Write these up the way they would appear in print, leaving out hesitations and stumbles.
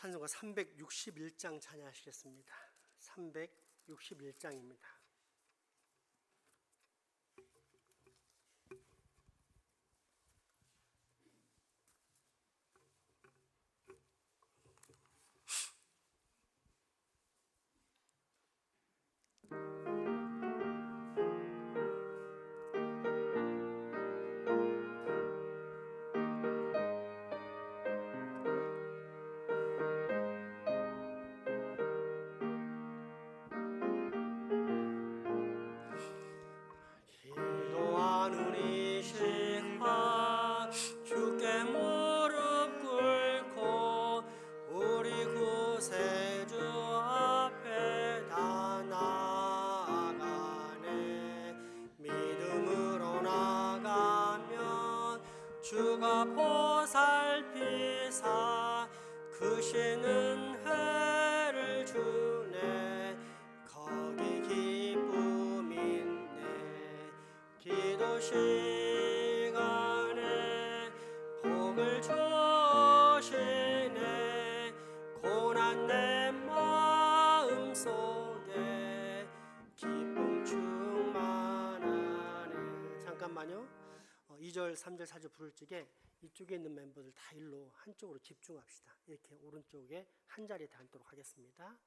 찬송가 361장 찬양하시겠습니다. 361장입니다. 주가 보살피사 크신 은혜를 주네. 거기 기쁨 있네. 기도 시간에 복을 주시네. 고난 내 마음 속에 기쁨 충만하네. 잠깐만요. 2절, 3절, 4절 부를 적에 이쪽에 있는 멤버들 다 일로 한쪽으로 집중합시다. 이렇게 오른쪽에 한 자리에 다 앉도록 하겠습니다.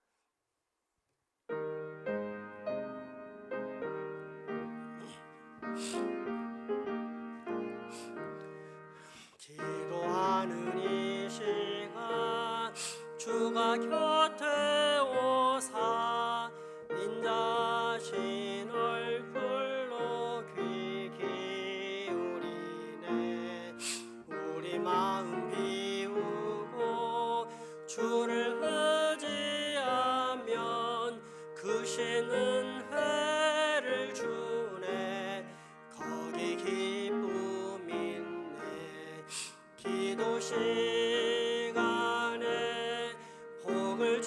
기도하는 이 시간 주가 곁에 오사 인자신 얼굴로 귀 기울이네. 우리 마음 비우고 주를 의지하면 크신 은혜를 주네. 거기 기쁨 있네. 기도 시간에 복을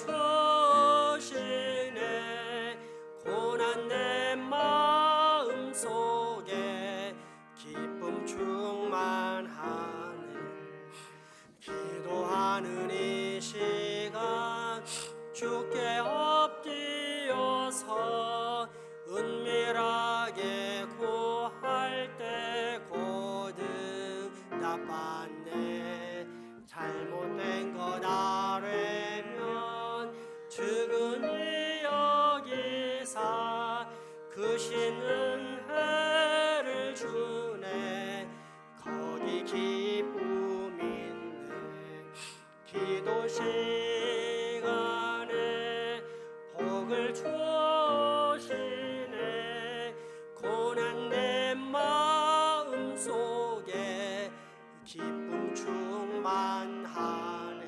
주시네. 고난 내 마음 속에 기쁨 충만하네. 기도하는 이 시간 주께 엎드려서 은밀하게 구할 때 고든답받네. 잘못된 것 아뢰면 즉은히 여기사 크신 은혜를 주네. 거기 기쁨 있네. 기도 시간에 복을 주시네. 고난 내 마음 속에 기쁨 충만하네.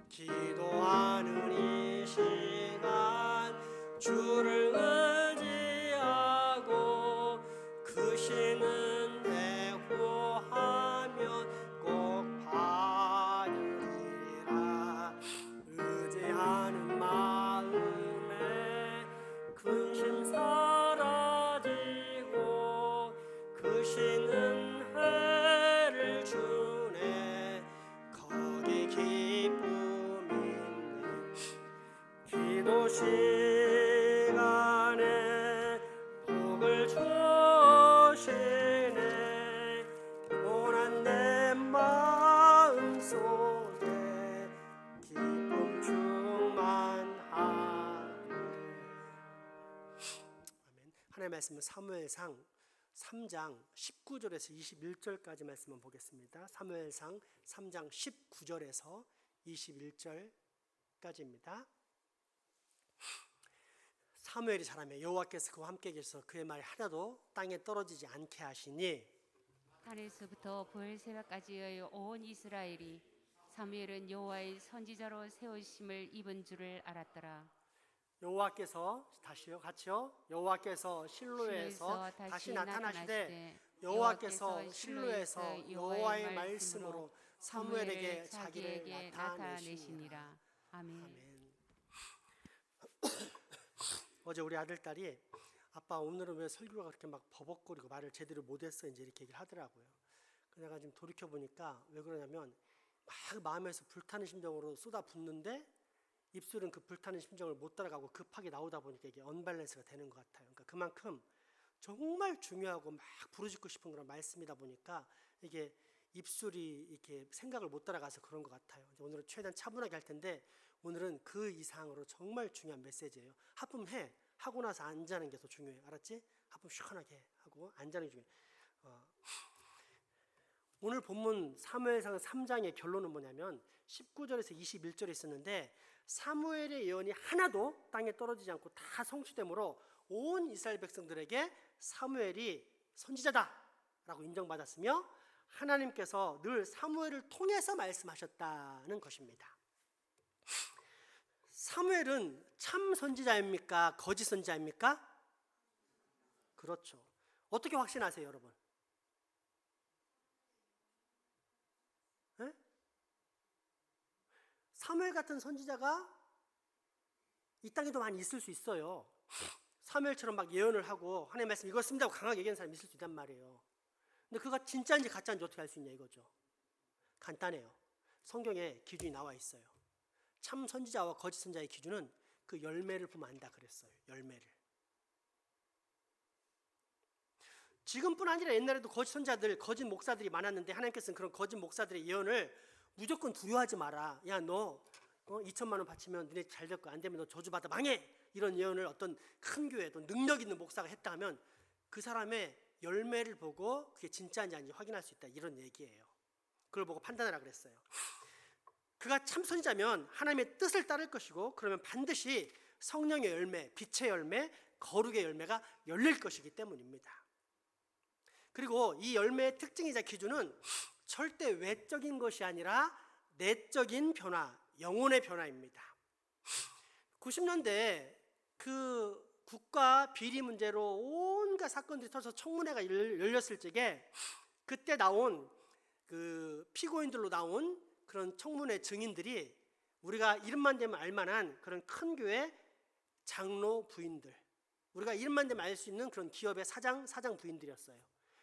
기도하는 이 시간 주를 의지하고 크신 은혜 구하면 꼭 받으리라. 의지하는 마음에 근심 사라지고 크신 은혜를 주네. 거기 기쁨 있네. 기도 시간에 복을 주시네. 고난 내 마음 속에 기쁨 충만하네. 아멘. 하나님의 말씀은 사무엘상 3장 19절에서 21절까지 말씀을 보겠습니다. 사무엘상 3장 19절에서 21절까지입니다. 사무엘이 자라매 여호와께서 그와 함께 계셔서 그의 말이 하나도 땅에 떨어지지 않게 하시니 하늘에서부터 보엘세바까지의 온 이스라엘이 사무엘은 여호와의 선지자로 세우심을 입은 줄을 알았더라. 여호와께서 다시요, 같이요. 여호와께서 실로에서 다시 나타나시되 여호와께서 실로에서 여호와의 말씀으로 사무엘에게 자기를 나타내시니라. 아멘. 어제 우리 아들 딸이 아빠 오늘은 왜 설교가 그렇게 막 버벅거리고 말을 제대로 못했어 이제 이렇게 얘기를 하더라고요. 내가 지금 돌이켜 보니까 왜 그러냐면 막 마음에서 불타는 심정으로 쏟아붓는데 입술은 그 불타는 심정을 못 따라가고 급하게 나오다 보니까 이게 언밸런스가 되는 것 같아요. 그러니까 그만큼 정말 중요하고 막 부르짖고 싶은 그런 말씀이다 보니까 이게 입술이 이렇게 생각을 못 따라가서 그런 것 같아요. 오늘은 최대한 차분하게 할 텐데 오늘은 그 이상으로 정말 중요한 메시지예요. 하품해. 하고 나서 안 자는 게 더 중요해. 알았지? 하품 시원하게 하고 안 자는 게 중요해. 오늘 본문 사무엘상 3장의 결론은 뭐냐면 19절에서 21절에 있었는데 사무엘의 예언이 하나도 땅에 떨어지지 않고 다 성취되므로 온 이스라엘 백성들에게 사무엘이 선지자다라고 인정받았으며 하나님께서 늘 사무엘을 통해서 말씀하셨다는 것입니다. 사무엘은 참 선지자입니까? 거짓 선지자입니까? 그렇죠. 어떻게 확신하세요, 여러분? 네? 사무엘 같은 선지자가 이 땅에도 많이 있을 수 있어요. 사무엘처럼 막 예언을 하고 하나님의 말씀 이거 씁니다고 강하게 얘기하는 사람이 있을 수 있단 말이에요. 근데 그가 진짜인지 가짜인지 어떻게 알 수 있냐 이거죠. 간단해요. 성경에 기준이 나와 있어요. 참 선지자와 거짓 선지자의 기준은 그 열매를 보면 안다 그랬어요. 열매를. 지금뿐 아니라 옛날에도 거짓 선지자들, 거짓 목사들이 많았는데 하나님께서는 그런 거짓 목사들의 예언을 무조건 두려워하지 마라. 야, 너 2천만 원 바치면 너네 잘 될 거야. 안 되면 너 저주받아 망해. 이런 예언을 어떤 큰 교회, 또 능력 있는 목사가 했다 하면 그 사람의 열매를 보고 그게 진짜인지 아닌지 확인할 수 있다. 이런 얘기예요. 그걸 보고 판단하라 그랬어요. 그가 참 선지자면 하나님의 뜻을 따를 것이고 그러면 반드시 성령의 열매, 빛의 열매, 거룩의 열매가 열릴 것이기 때문입니다. 그리고 이 열매의 특징이자 기준은 절대 외적인 것이 아니라 내적인 변화, 영혼의 변화입니다. 90년대 그 국가 비리 문제로 온갖 사건들이 터져서 청문회가 열렸을 적에 그때 나온 그 피고인들로 나온 그런 청문회 증인들이 우리가 이름만 대면 알만한 그런 큰 교회 장로 부인들, 우리가 이름만 대면 알 수 있는 그런 기업의 사장 부인들이었어요.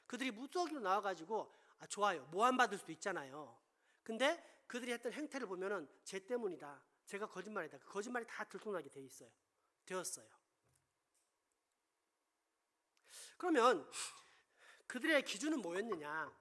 그들이 무더기로 나와가지고 좋아요, 모함받을 수도 있잖아요. 근데 그들이 했던 행태를 보면은 쟤 때문이다, 제가 거짓말이다, 그 거짓말이 다 들통나게 되었어요. 그러면 그들의 기준은 뭐였느냐?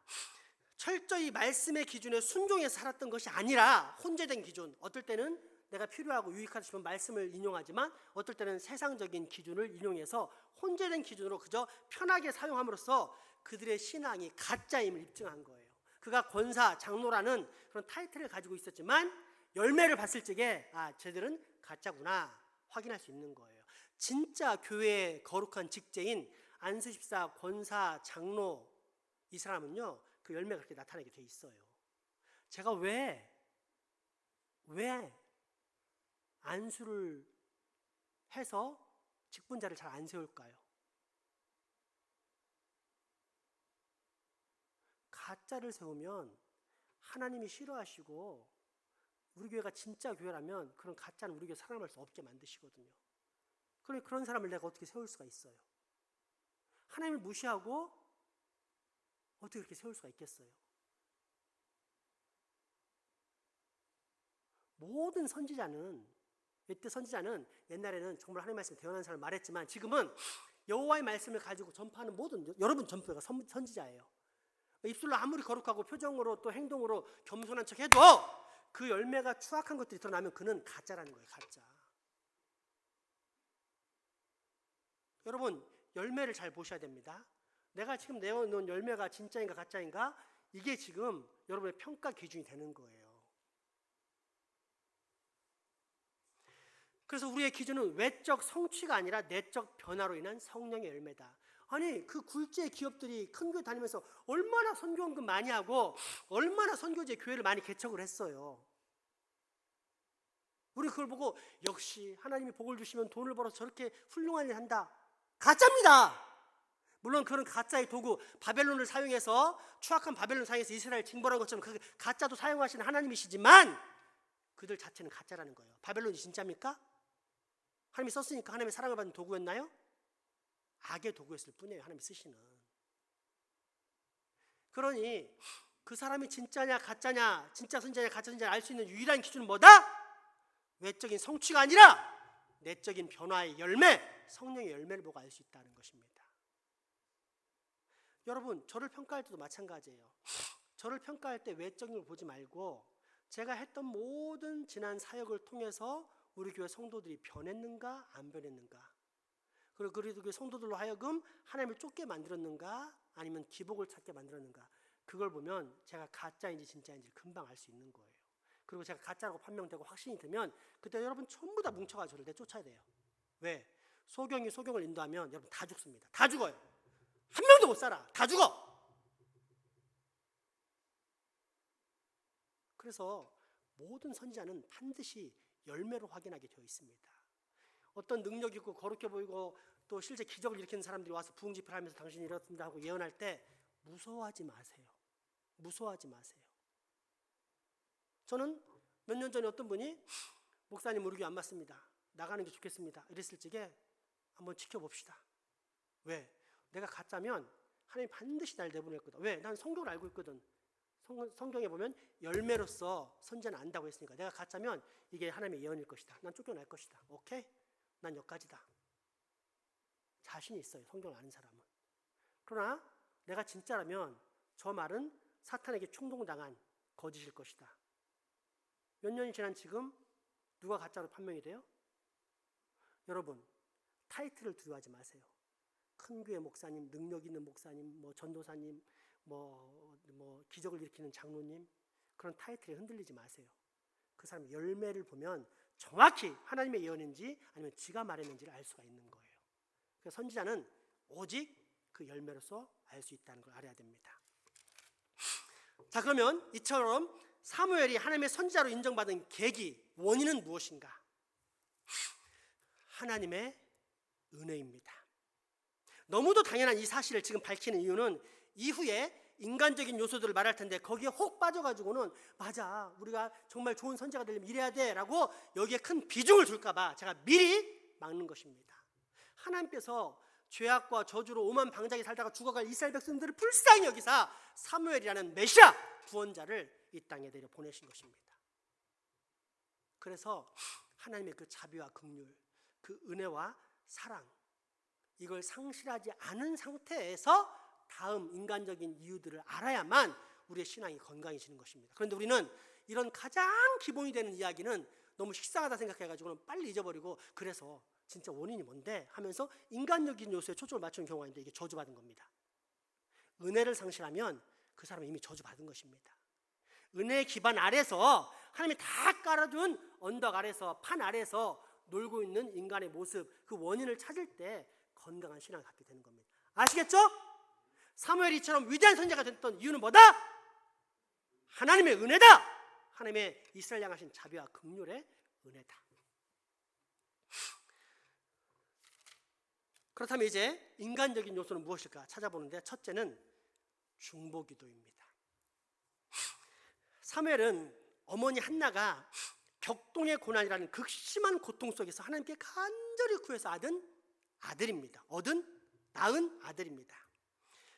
철저히 말씀의 기준에 순종해서 살았던 것이 아니라 혼재된 기준. 어떨 때는 내가 필요하고 유익하다 싶은 말씀을 인용하지만 어떨 때는 세상적인 기준을 인용해서 혼재된 기준으로 그저 편하게 사용함으로써 그들의 신앙이 가짜임을 입증한 거예요. 그가 권사, 장로라는 그런 타이틀을 가지고 있었지만 열매를 봤을 적에 쟤들은 가짜구나 확인할 수 있는 거예요. 진짜 교회의 거룩한 직제인 안수집사, 권사, 장로 이 사람은요 그 열매가 그렇게 나타나게 돼 있어요. 제가 왜 안수를 해서 직분자를 잘 안 세울까요? 가짜를 세우면 하나님이 싫어하시고 우리 교회가 진짜 교회라면 그런 가짜는 우리 교회 살아남을 수 없게 만드시거든요. 그러니 그런 사람을 내가 어떻게 세울 수가 있어요? 하나님을 무시하고 어떻게 그렇게 세울 수가 있겠어요? 모든 선지자는, 이때 선지자는 옛날에는 정말 하나님의 말씀을 대언하는 사람을 말했지만 지금은 여호와의 말씀을 가지고 전파하는 모든 여러분 전부가 선지자예요. 입술로 아무리 거룩하고 표정으로 또 행동으로 겸손한 척 해도 그 열매가 추악한 것들이 드러나면 그는 가짜라는 거예요. 가짜. 여러분 열매를 잘 보셔야 됩니다. 내가 지금 내어놓은 열매가 진짜인가 가짜인가 이게 지금 여러분의 평가 기준이 되는 거예요. 그래서 우리의 기준은 외적 성취가 아니라 내적 변화로 인한 성령의 열매다. 아니 그 굴지의 기업들이 큰 교회 다니면서 얼마나 선교원금 많이 하고 얼마나 선교제 교회를 많이 개척을 했어요. 우리 그걸 보고 역시 하나님이 복을 주시면 돈을 벌어서 저렇게 훌륭한 일을 한다. 가짜입니다. 물론 그런 가짜의 도구 바벨론을 사용해서 추악한 바벨론 사용해서 이스라엘 징벌한 것처럼 그 가짜도 사용하시는 하나님이시지만 그들 자체는 가짜라는 거예요. 바벨론이 진짜입니까? 하나님이 썼으니까 하나님의 사랑을 받는 도구였나요? 악의 도구였을 뿐이에요. 하나님이 쓰시는. 그러니 그 사람이 진짜냐 가짜냐, 진짜 선지자냐 가짜 선지자냐 알 수 있는 유일한 기준은 뭐다? 외적인 성취가 아니라 내적인 변화의 열매, 성령의 열매를 보고 알 수 있다는 것입니다. 여러분, 저를 평가할 때도 마찬가지예요. 저를 평가할 때 외적인 걸 보지 말고 제가 했던 모든 지난 사역을 통해서 우리 교회 성도들이 변했는가 안 변했는가, 그리고 그 성도들로 하여금 하나님을 쫓게 만들었는가 아니면 기복을 찾게 만들었는가, 그걸 보면 제가 가짜인지 진짜인지 금방 알 수 있는 거예요. 그리고 제가 가짜라고 판명되고 확신이 들면 그때 여러분 전부 다 뭉쳐가지고 저를 내쫓아야 돼요. 왜? 소경이 소경을 인도하면 여러분 다 죽습니다. 다 죽어요. 한 명도 못 살아. 다 죽어. 그래서 모든 선지자는 반드시 열매로 확인하게 되어 있습니다. 어떤 능력 있고 거룩해 보이고 또 실제 기적을 일으키는 사람들이 와서 부흥 집회를 하면서 당신이 이렇습니다 하고 예언할 때 무서워하지 마세요. 무서워하지 마세요. 저는 몇 년 전에 어떤 분이 목사님 우리 교회 안 맞습니다. 나가는 게 좋겠습니다. 이랬을 적에 한번 지켜봅시다. 왜? 내가 가짜면 하나님 반드시 날 내보낼 거다. 왜? 난 성경을 알고 있거든. 성경에 보면 열매로서 선지자는 안다고 했으니까 내가 가짜면 이게 하나님의 예언일 것이다. 난 쫓겨날 것이다. 오케이? 난 여기까지다. 자신이 있어요. 성경을 아는 사람은. 그러나 내가 진짜라면 저 말은 사탄에게 충동당한 거짓일 것이다. 몇 년이 지난 지금 누가 가짜로 판명이 돼요? 여러분, 타이틀을 두려워하지 마세요. 큰 교회 목사님, 능력 있는 목사님, 뭐 전도사님, 뭐 기적을 일으키는 장로님, 그런 타이틀에 흔들리지 마세요. 그 사람의 열매를 보면 정확히 하나님의 예언인지 아니면 지가 말했는지를 알 수가 있는 거예요. 그래서 선지자는 오직 그 열매로서 알 수 있다는 걸 알아야 됩니다. 자, 그러면 이처럼 사무엘이 하나님의 선지자로 인정받은 계기, 원인은 무엇인가? 하나님의 은혜입니다. 너무도 당연한 이 사실을 지금 밝히는 이유는 이후에 인간적인 요소들을 말할 텐데 거기에 혹 빠져가지고는 맞아, 우리가 정말 좋은 선지자가 되려면 이래야 돼 라고 여기에 큰 비중을 둘까 봐 제가 미리 막는 것입니다. 하나님께서 죄악과 저주로 오만 방장이 살다가 죽어갈 이스라엘 백성들을 불쌍히 여기사 사무엘이라는 메시아 구원자를 이 땅에 내려 보내신 것입니다. 그래서 하나님의 그 자비와 긍휼, 그 은혜와 사랑, 이걸 상실하지 않은 상태에서 다음 인간적인 이유들을 알아야만 우리의 신앙이 건강해지는 것입니다. 그런데 우리는 이런 가장 기본이 되는 이야기는 너무 식상하다 생각해가지고는 빨리 잊어버리고, 그래서 진짜 원인이 뭔데 하면서 인간적인 요소에 초점을 맞추는 경우가 있는데 이게 저주받은 겁니다. 은혜를 상실하면 그 사람은 이미 저주받은 것입니다. 은혜의 기반 아래서 하나님이 다 깔아준 언덕 아래서, 판 아래서 놀고 있는 인간의 모습, 그 원인을 찾을 때 건강한 신앙을 갖게 되는 겁니다. 아시겠죠? 사무엘이 이처럼 위대한 선지자가 됐던 이유는 뭐다? 하나님의 은혜다. 하나님의 이스라엘 향하신 자비와 긍휼의 은혜다. 그렇다면 이제 인간적인 요소는 무엇일까 찾아보는데, 첫째는 중보기도입니다. 사무엘은 어머니 한나가 격동의 고난이라는 극심한 고통 속에서 하나님께 간절히 구해서 낳은 아들입니다.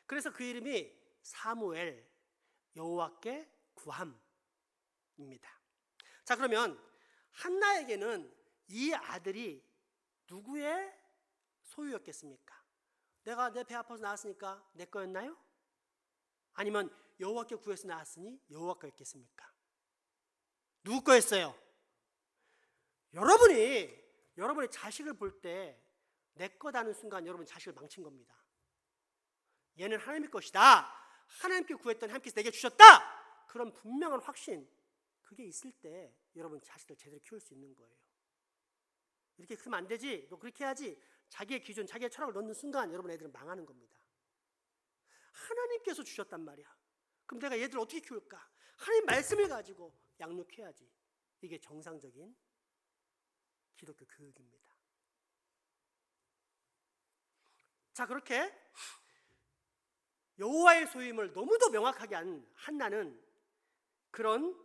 그래서 그 이름이 사무엘, 여호와께 구함입니다. 자, 그러면 한나에게는 이 아들이 누구의 소유였겠습니까? 내가 내 배 아파서 낳았으니까 내 거였나요? 아니면 여호와께 구해서 낳았으니 여호와 거였겠습니까? 누구 거였어요? 여러분이 자식을 볼 때 내 거다는 순간 여러분 자식을 망친 겁니다. 얘는 하나님의 것이다, 하나님께 구했더니 하나님께서 내게 주셨다, 그런 분명한 확신, 그게 있을 때 여러분 자식들 제대로 키울 수 있는 거예요. 이렇게 크면 안 되지, 너 그렇게 해야지, 자기의 기준, 자기의 철학을 넣는 순간 여러분 애들은 망하는 겁니다. 하나님께서 주셨단 말이야. 그럼 내가 얘들을 어떻게 키울까? 하나님 말씀을 가지고 양육해야지. 이게 정상적인 기독교 교육입니다. 자, 그렇게 여호와의 소유임을 너무도 명확하게 한 한나는 그런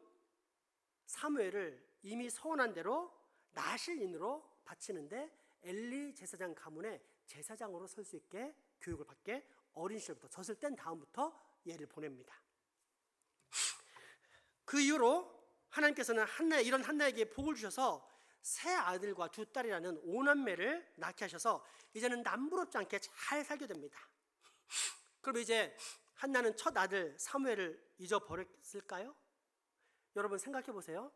사무엘을 이미 서원한 대로 나실인으로 바치는데 엘리 제사장 가문의 제사장으로 설 수 있게 교육을 받게 어린 시절부터 젖을 뗀 다음부터 얘를 보냅니다. 그 이후로 하나님께서는 이런 한나에게 복을 주셔서 세 아들과 두 딸이라는 5남매를 낳게 하셔서 이제는 남부럽지 않게 잘 살게 됩니다. 그럼 이제 한나는 첫 아들 사무엘을 잊어버렸을까요? 여러분 생각해 보세요.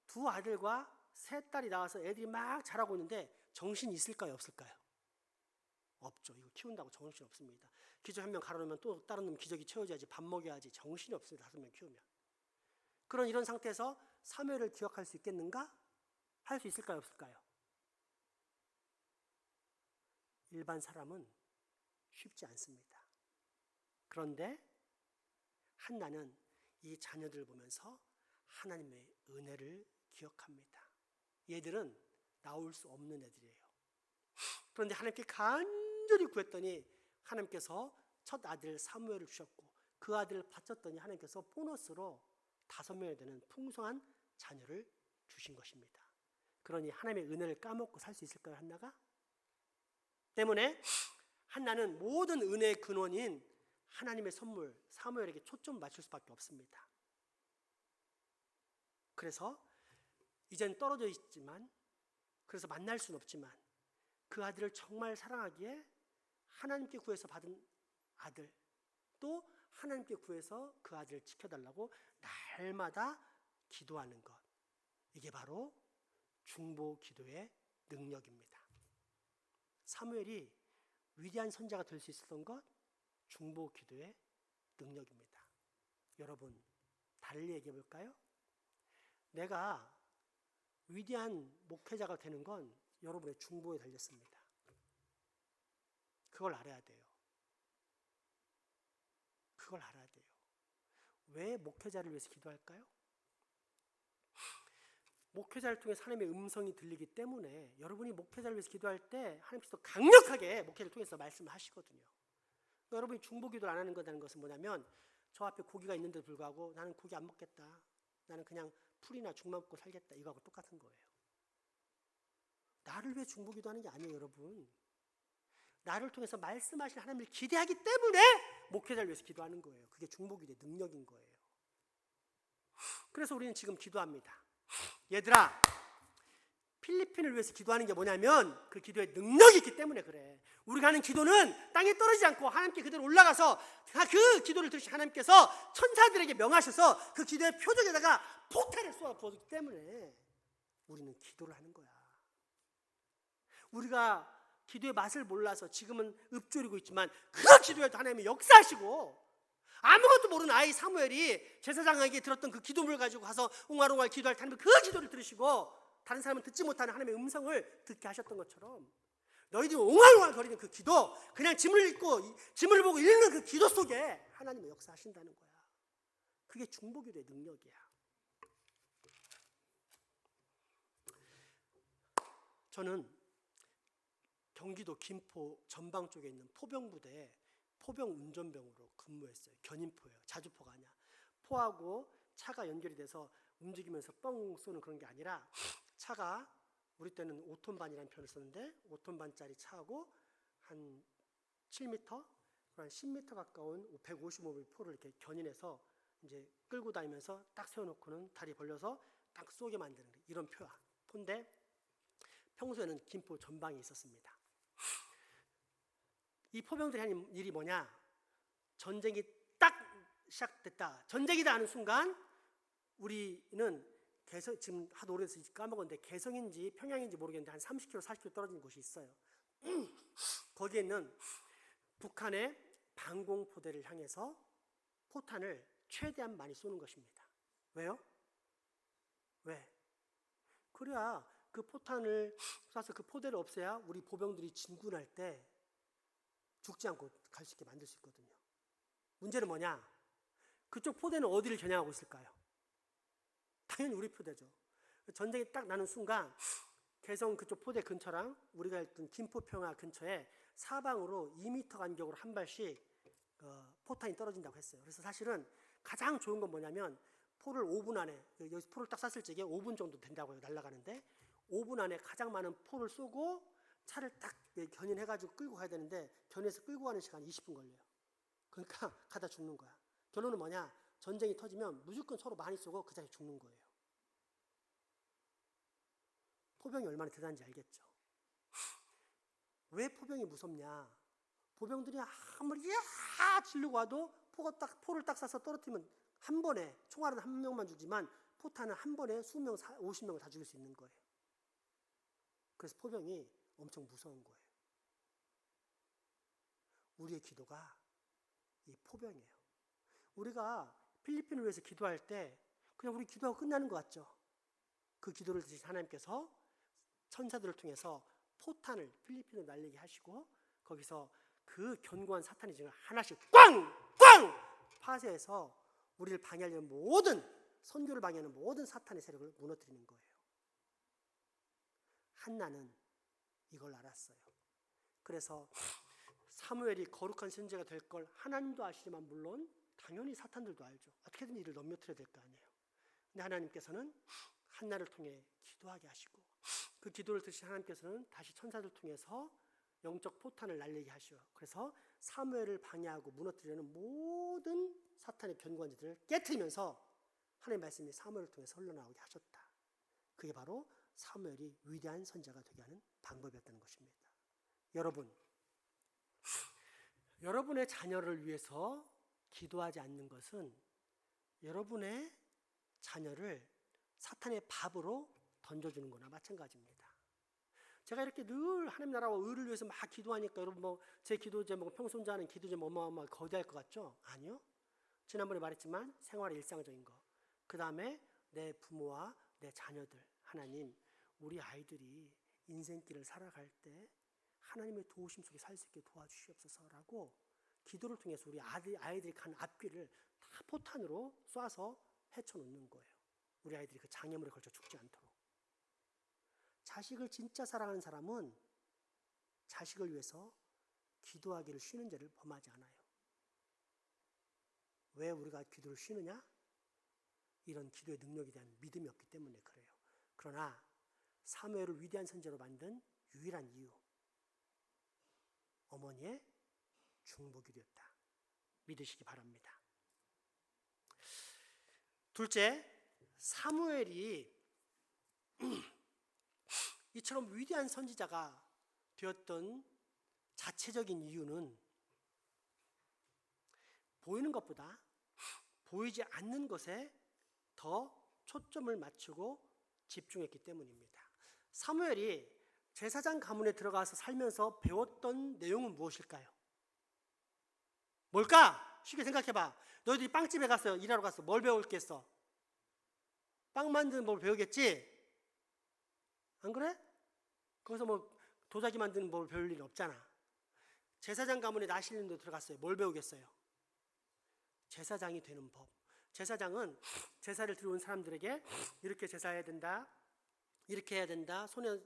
두 아들과 세 딸이 나와서 애들이 막 자라고 있는데 정신이 있을까요, 없을까요? 없죠. 이거 키운다고 정신 없습니다. 기저귀 한 명 갈아놓으면 또 다른 놈 기저귀 채워줘야지, 밥 먹여야지. 정신이 없습니다. 5명 키우면. 이런 상태에서 사무엘을 기억할 수 있겠는가? 할 수 있을까요, 없을까요? 일반 사람은 쉽지 않습니다. 그런데 한나는 이 자녀들을 보면서 하나님의 은혜를 기억합니다. 얘들은 나올 수 없는 애들이에요. 그런데 하나님께 간절히 구했더니 하나님께서 첫 아들 사무엘을 주셨고, 그 아들을 바쳤더니 하나님께서 보너스로 5명이 되는 풍성한 자녀를 주신 것입니다. 그러니 하나님의 은혜를 까먹고 살 수 있을까요, 한나가? 때문에 한나는 모든 은혜의 근원인 하나님의 선물 사무엘에게 초점 맞출 수밖에 없습니다. 그래서 이젠 떨어져 있지만, 그래서 만날 수는 없지만 그 아들을 정말 사랑하기에 하나님께 구해서 받은 아들, 또 하나님께 구해서 그 아들을 지켜달라고 날마다 기도하는 것, 이게 바로 중보 기도의 능력입니다. 사무엘이 위대한 선자가 될 수 있었던 것, 중보 기도의 능력입니다. 여러분, 달리 얘기해 볼까요? 내가 위대한 목회자가 되는 건 여러분의 중보에 달렸습니다. 그걸 알아야 돼요. 그걸 알아야 돼요. 왜 목회자를 위해서 기도할까요? 목회자를 통해 하나님의 음성이 들리기 때문에 여러분이 목회자를 위해서 기도할 때 하나님께서 강력하게 목회를 통해서 말씀하시거든요. 그러니까 여러분이 중보기도를 안 하는 거라는 것은 뭐냐면, 저 앞에 고기가 있는데도 불구하고 나는 고기 안 먹겠다, 나는 그냥 풀이나 죽만 먹고 살겠다, 이거하고 똑같은 거예요. 나를 위해 중보기도하는 게 아니에요, 여러분. 나를 통해서 말씀하신 하나님을 기대하기 때문에 목회자를 위해서 기도하는 거예요. 그게 중보기도의 능력인 거예요. 그래서 우리는 지금 기도합니다. 얘들아, 필리핀을 위해서 기도하는 게 뭐냐면 그 기도에 능력이 있기 때문에 그래. 우리가 하는 기도는 땅에 떨어지지 않고 하나님께 그대로 올라가서 그 기도를 들으신 하나님께서 천사들에게 명하셔서 그 기도의 표적에다가 폭탄을 쏘아 부어주기 때문에 우리는 기도를 하는 거야. 우리가 기도의 맛을 몰라서 지금은 읊조리고 있지만 그 기도에도 하나님이 역사하시고, 아무것도 모르는 아이 사무엘이 제사장에게 들었던 그 기도문을 가지고 가서 옹알옹알 기도할 때 하나님 그 기도를 들으시고 다른 사람은 듣지 못하는 하나님의 음성을 듣게 하셨던 것처럼, 너희들이 옹알옹알 거리는 그 기도, 그냥 짐을 보고 읽는 그 기도 속에 하나님의 역사하신다는 거야. 그게 중보기도의 능력이야. 저는 경기도 김포 전방 쪽에 있는 포병부대에 포병 운전병으로 근무했어요. 견인포예요. 자주포가 아니야. 포하고 차가 연결이 돼서 움직이면서 뻥 쏘는 그런 게 아니라, 차가 우리 때는 5톤반이라는 표현을 썼는데 5톤반짜리 차하고 한 7m, 한 10m 가까운 155mm 포를 이렇게 견인해서 이제 끌고 다니면서 딱 세워놓고는 다리 벌려서 딱 쏘게 만드는 이런 포인데, 평소에는 김포 전방에 있었습니다. 이 포병들이 하는 일이 뭐냐? 전쟁이 딱 시작됐다, 전쟁이다 하는 순간 우리는 지금 하도 오래돼서 까먹었는데 개성인지 평양인지 모르겠는데 한 30km, 40km 떨어진 곳이 있어요. 거기에는 북한의 방공포대를 향해서 포탄을 최대한 많이 쏘는 것입니다. 왜요? 왜? 그래야 그 포탄을 쏴서 그 포대를 없애야 우리 보병들이 진군할 때 죽지 않고 갈 수 있게 만들 수 있거든요. 문제는 뭐냐? 그쪽 포대는 어디를 겨냥하고 있을까요? 당연히 우리 포대죠. 전쟁이 딱 나는 순간 개성 그쪽 포대 근처랑 우리가 있던 김포평화 근처에 사방으로 2m 간격으로 한 발씩 포탄이 떨어진다고 했어요. 그래서 사실은 가장 좋은 건 뭐냐면, 포를 5분 안에, 여기서 포를 딱 쐈을 적에 5분 정도 된다고 해요, 날아가는데 5분 안에 가장 많은 포를 쏘고 차를 딱 견인해가지고 끌고 가야 되는데 견인해서 끌고 가는 시간이 20분 걸려요. 그러니까 가다 죽는 거야. 결론은 뭐냐? 전쟁이 터지면 무조건 서로 많이 쏘고 그 자리에 죽는 거예요. 포병이 얼마나 대단한지 알겠죠? 왜 포병이 무섭냐? 포병들이 아무리 지르고 와도 포를 딱 쏴서 떨어뜨리면 한 번에 총알은 한 명만 죽지만 포탄은 한 번에 20명, 50명을 다 죽일 수 있는 거예요. 그래서 포병이 엄청 무서운 거예요. 우리의 기도가 이 포병이에요. 우리가 필리핀을 위해서 기도할 때 그냥 우리 기도하고 끝나는 것 같죠? 그 기도를 드신 하나님께서 천사들을 통해서 포탄을 필리핀으로 날리게 하시고 거기서 그 견고한 사탄의 징을 하나씩 꽝꽝 파쇄해서 우리를 방해하려는 모든 선교를 방해하는 모든 사탄의 세력을 무너뜨리는 거예요. 한나는 이걸 알았어요. 그래서 사무엘이 거룩한 선지자가 될 걸 하나님도 아시지만 물론 당연히 사탄들도 알죠. 어떻게든 이를 넘겨뜨려야 될 거 아니에요. 근데 하나님께서는 한나를 통해 기도하게 하시고 그 기도를 들으신 하나님께서는 다시 천사들 통해서 영적 포탄을 날리게 하시오. 그래서 사무엘을 방해하고 무너뜨리려는 모든 사탄의 견고한 자들을 깨트리면서 하나님의 말씀이 사무엘을 통해서 흘러나오게 하셨다. 그게 바로 사무엘이 위대한 선지자가 되게 하는 방법이었다는 것입니다. 여러분의 자녀를 위해서 기도하지 않는 것은 여러분의 자녀를 사탄의 밥으로 던져주는 거나 마찬가지입니다. 제가 이렇게 늘 하나님 나라와 의를 위해서 막 기도하니까 여러분 제 기도 제목은 평소 혼자 하는 기도 제목 어마어마하게 거대할 것 같죠? 아니요. 지난번에 말했지만 생활의 일상적인 거. 그 다음에 내 부모와 내 자녀들. 하나님, 우리 아이들이 인생길을 살아갈 때 하나님의 도우심 속에 살 수 있게 도와주시옵소서라고 기도를 통해서 우리 아이들이 가는 앞길을 다 포탄으로 쏴서 헤쳐놓는 거예요. 우리 아이들이 그 장애물에 걸쳐 죽지 않도록. 자식을 진짜 사랑하는 사람은 자식을 위해서 기도하기를 쉬는 죄를 범하지 않아요. 왜 우리가 기도를 쉬느냐? 이런 기도의 능력에 대한 믿음이 없기 때문에 그래요. 그러나 사무엘을 위대한 선지자로 만든 유일한 이유, 어머니의 중보기도였다. 믿으시기 바랍니다. 둘째, 사무엘이 이처럼 위대한 선지자가 되었던 자체적인 이유는 보이는 것보다 보이지 않는 것에 더 초점을 맞추고 집중했기 때문입니다. 사무엘이 제사장 가문에 들어가서 살면서 배웠던 내용은 무엇일까요? 뭘까? 쉽게 생각해봐. 너희들이 빵집에 갔어요. 일하러 갔어. 뭘 배웠겠어? 빵 만드는 법 배우겠지? 안 그래? 거기서 도자기 만드는 법을 배울 일은 없잖아. 제사장 가문에 나실림도 들어갔어요. 뭘 배우겠어요? 제사장이 되는 법. 제사장은 제사를 드려온 사람들에게 이렇게 제사해야 된다, 이렇게 해야 된다, 손에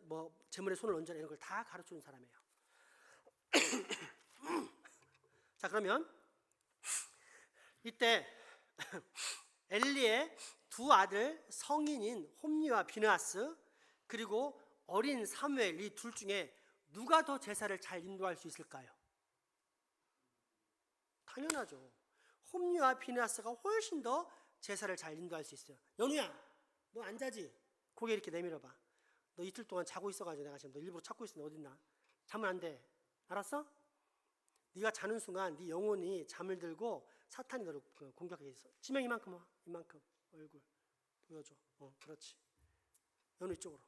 제물에 손을 얹어라 이런 걸 다 가르쳐준 사람이에요. 자, 그러면 이때 엘리의 두 아들 성인인 홈리와 비느하스 그리고 어린 사무엘 이 둘 중에 누가 더 제사를 잘 인도할 수 있을까요? 당연하죠. 홈리와 비느하스가 훨씬 더 제사를 잘 인도할 수 있어요. 연우야, 너 안 자지? 고개 이렇게 내밀어봐. 너 이틀 동안 자고 있어가지고 내가 지금 너 일부러 찾고 있어. 너 어딨나? 자면 안 돼. 알았어? 네가 자는 순간 네 영혼이 잠을 들고 사탄이 너를 공격하게 있어. 지명 이만큼 와. 이만큼 얼굴 보여줘. 그렇지. 연우 이쪽으로.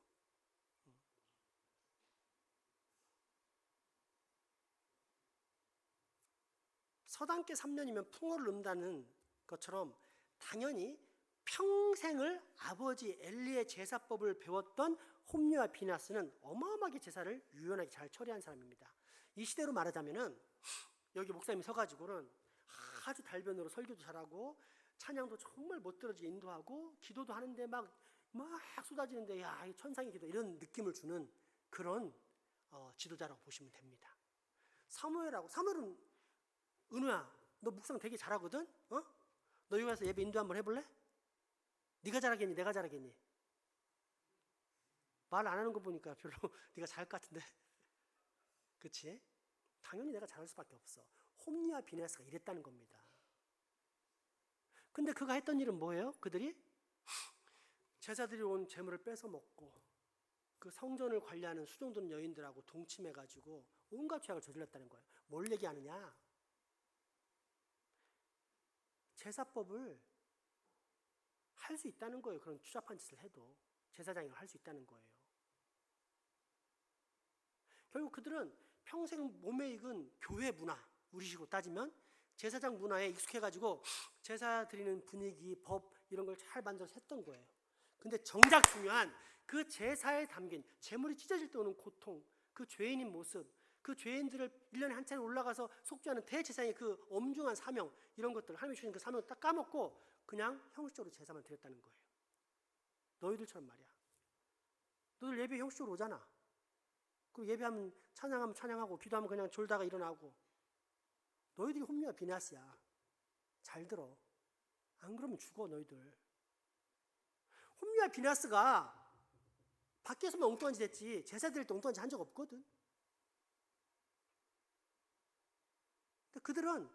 서당계 3년이면 풍어를 읊다는 것처럼 당연히 평생을 아버지 엘리의 제사법을 배웠던 홈리와 비느하스는 어마어마하게 제사를 유연하게 잘 처리한 사람입니다. 이 시대로 말하자면은 여기 목사님이 서가지고는 아주 달변으로 설교도 잘하고 찬양도 정말 멋들어지게 인도하고 기도도 하는데 막 쏟아지는데 야, 이 천상의 기도 이런 느낌을 주는 그런 지도자라고 보시면 됩니다. 사무엘은 은우야, 너 묵상 되게 잘하거든? 너 여기 가서 예배 인도 한번 해볼래? 네가 잘하겠니? 내가 잘하겠니? 말 안 하는 거 보니까 별로 네가 잘할 것 같은데. 그치? 당연히 내가 잘할 수밖에 없어. 홈리와 비느하스가 이랬다는 겁니다. 근데 그가 했던 일은 뭐예요? 그들이 제사들이 온 재물을 뺏어 먹고 그 성전을 관리하는 수종드는 여인들하고 동침해가지고 온갖 죄악을 저질렀다는 거예요. 뭘 얘기하느냐? 제사법을 할 수 있다는 거예요. 그런 추잡한 짓을 해도 제사장이 할 수 있다는 거예요. 결국 그들은 평생 몸에 익은 교회 문화, 우리식으로 따지면 제사장 문화에 익숙해가지고 제사 드리는 분위기, 법 이런 걸 잘 만들어서 했던 거예요. 근데 정작 중요한 그 제사에 담긴 재물이 찢어질 때 오는 고통, 그 죄인인 모습, 그 죄인들을 1년에 한 차례 올라가서 속죄하는 대제사장의 그 엄중한 사명, 이런 것들, 하나님이 주신 그 사명을 딱 까먹고 그냥 형식적으로 제사만 드렸다는 거예요. 너희들처럼 말이야. 너희들 예배 형식적으로 오잖아. 그리고 예배하면 찬양하면 찬양하고 기도하면 그냥 졸다가 일어나고. 너희들이 홈리와 비나스야. 잘 들어. 안 그러면 죽어 너희들. 홈리와 비나스가 밖에서만 엉뚱한 짓 했지 제사 드릴 때 엉뚱한 짓 한 적 없거든. 근데 그들은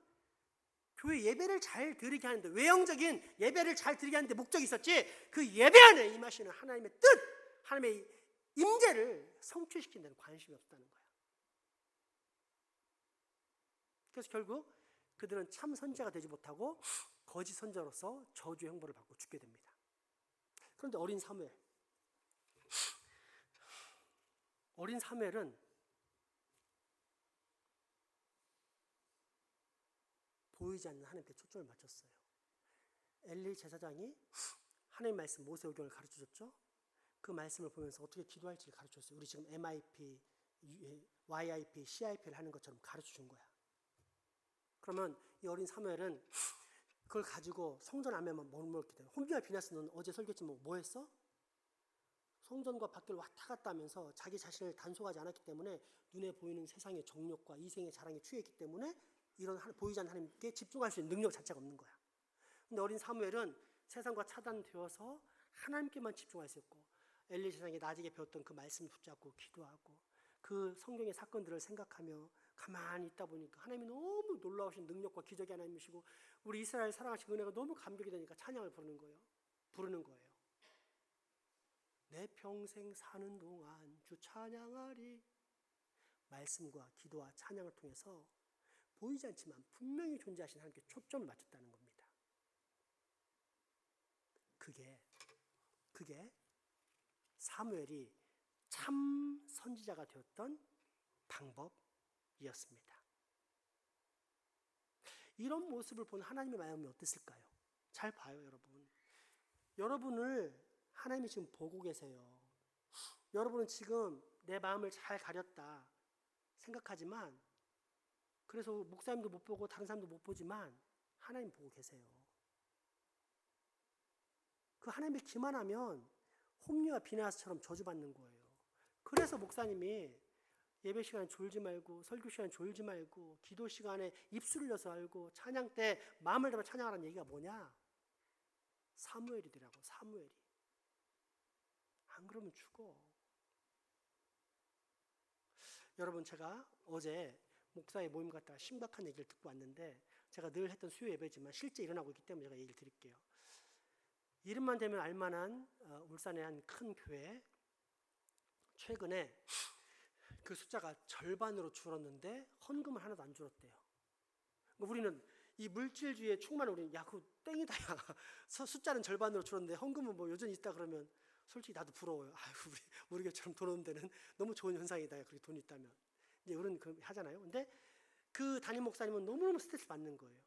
교회 예배를 잘 드리게 하는데, 외형적인 예배를 잘 드리게 하는데 목적이 있었지, 그 예배 안에 임하시는 하나님의 뜻, 하나님의 임재를 성취시키는 데는 관심이 없다는 거야. 그래서 결국 그들은 참 선지자가 되지 못하고 거짓 선지자로서 저주의 형벌을 받고 죽게 됩니다. 그런데 어린 사무엘은 보이지 않는 하나님께 초점을 맞췄어요. 엘리 제사장이 하나님 말씀 모세오경을 가르쳐줬죠. 그 말씀을 보면서 어떻게 기도할지를 가르쳐줬어요. 우리 지금 MIP, YIP, CIP를 하는 것처럼 가르쳐준 거야. 그러면 이 어린 사무엘은 그걸 가지고 성전 안에만 머물렀기 때문에, 홈리와 비나스는 어제 설교했지만 뭐 했어? 성전과 밖을 왔다 갔다 하면서 자기 자신을 단속하지 않았기 때문에 눈에 보이는 세상의 정욕과 이생의 자랑에 취했기 때문에 이런 보이지 않는 하나님께 집중할 수 있는 능력 자체가 없는 거야. 근데 어린 사무엘은 세상과 차단되어서 하나님께만 집중할 수 있고, 엘리 제사장이 낮에 배웠던 그 말씀을 붙잡고 기도하고 그 성경의 사건들을 생각하며 가만히 있다 보니까 하나님이 너무 놀라우신 능력과 기적의 하나님이시고 우리 이스라엘 사랑하신 은혜가 너무 감격이 되니까 찬양을 부르는 거예요. 내 평생 사는 동안 주 찬양하리. 말씀과 기도와 찬양을 통해서 보이지 않지만 분명히 존재하신 하나님께 초점을 맞췄다는 겁니다. 그게 사무엘이 참 선지자가 되었던 방법이었습니다. 이런 모습을 본 하나님의 마음이 어땠을까요? 잘 봐요, 여러분. 여러분을 하나님이 지금 보고 계세요. 여러분은 지금 내 마음을 잘 가렸다 생각하지만, 그래서 목사님도 못 보고 다른 사람도 못 보지만 하나님 보고 계세요. 그 하나님을 기만하면 홈리와 비나스처럼 저주받는 거예요. 그래서 목사님이 예배 시간에 졸지 말고, 설교 시간에 졸지 말고, 기도 시간에 입술을 여서 알고, 찬양 때 마음을 담아 찬양하라는 얘기가 뭐냐? 사무엘이더라고. 사무엘이. 안 그러면 죽어. 여러분, 제가 어제 목사의 모임 갔다가 심각한 얘기를 듣고 왔는데, 제가 늘 했던 수요 예배지만 실제 일어나고 있기 때문에 제가 얘기를 드릴게요. 이름만 되면 알만한 울산의 한 큰 교회, 최근에 그 숫자가 절반으로 줄었는데 헌금은 하나도 안 줄었대요. 우리는 이 물질주의에 충만한 우리는 야, 그거 땡이다. 야. 숫자는 절반으로 줄었는데 헌금은 뭐 여전히 있다 그러면 솔직히 나도 부러워요. 아유, 우리 교회처럼 돈 없는 데는 너무 좋은 현상이다. 그렇게 돈이 있다면. 이제 우리는 그 하잖아요. 근데 그 담임 목사님은 너무너무 스트레스 받는 거예요.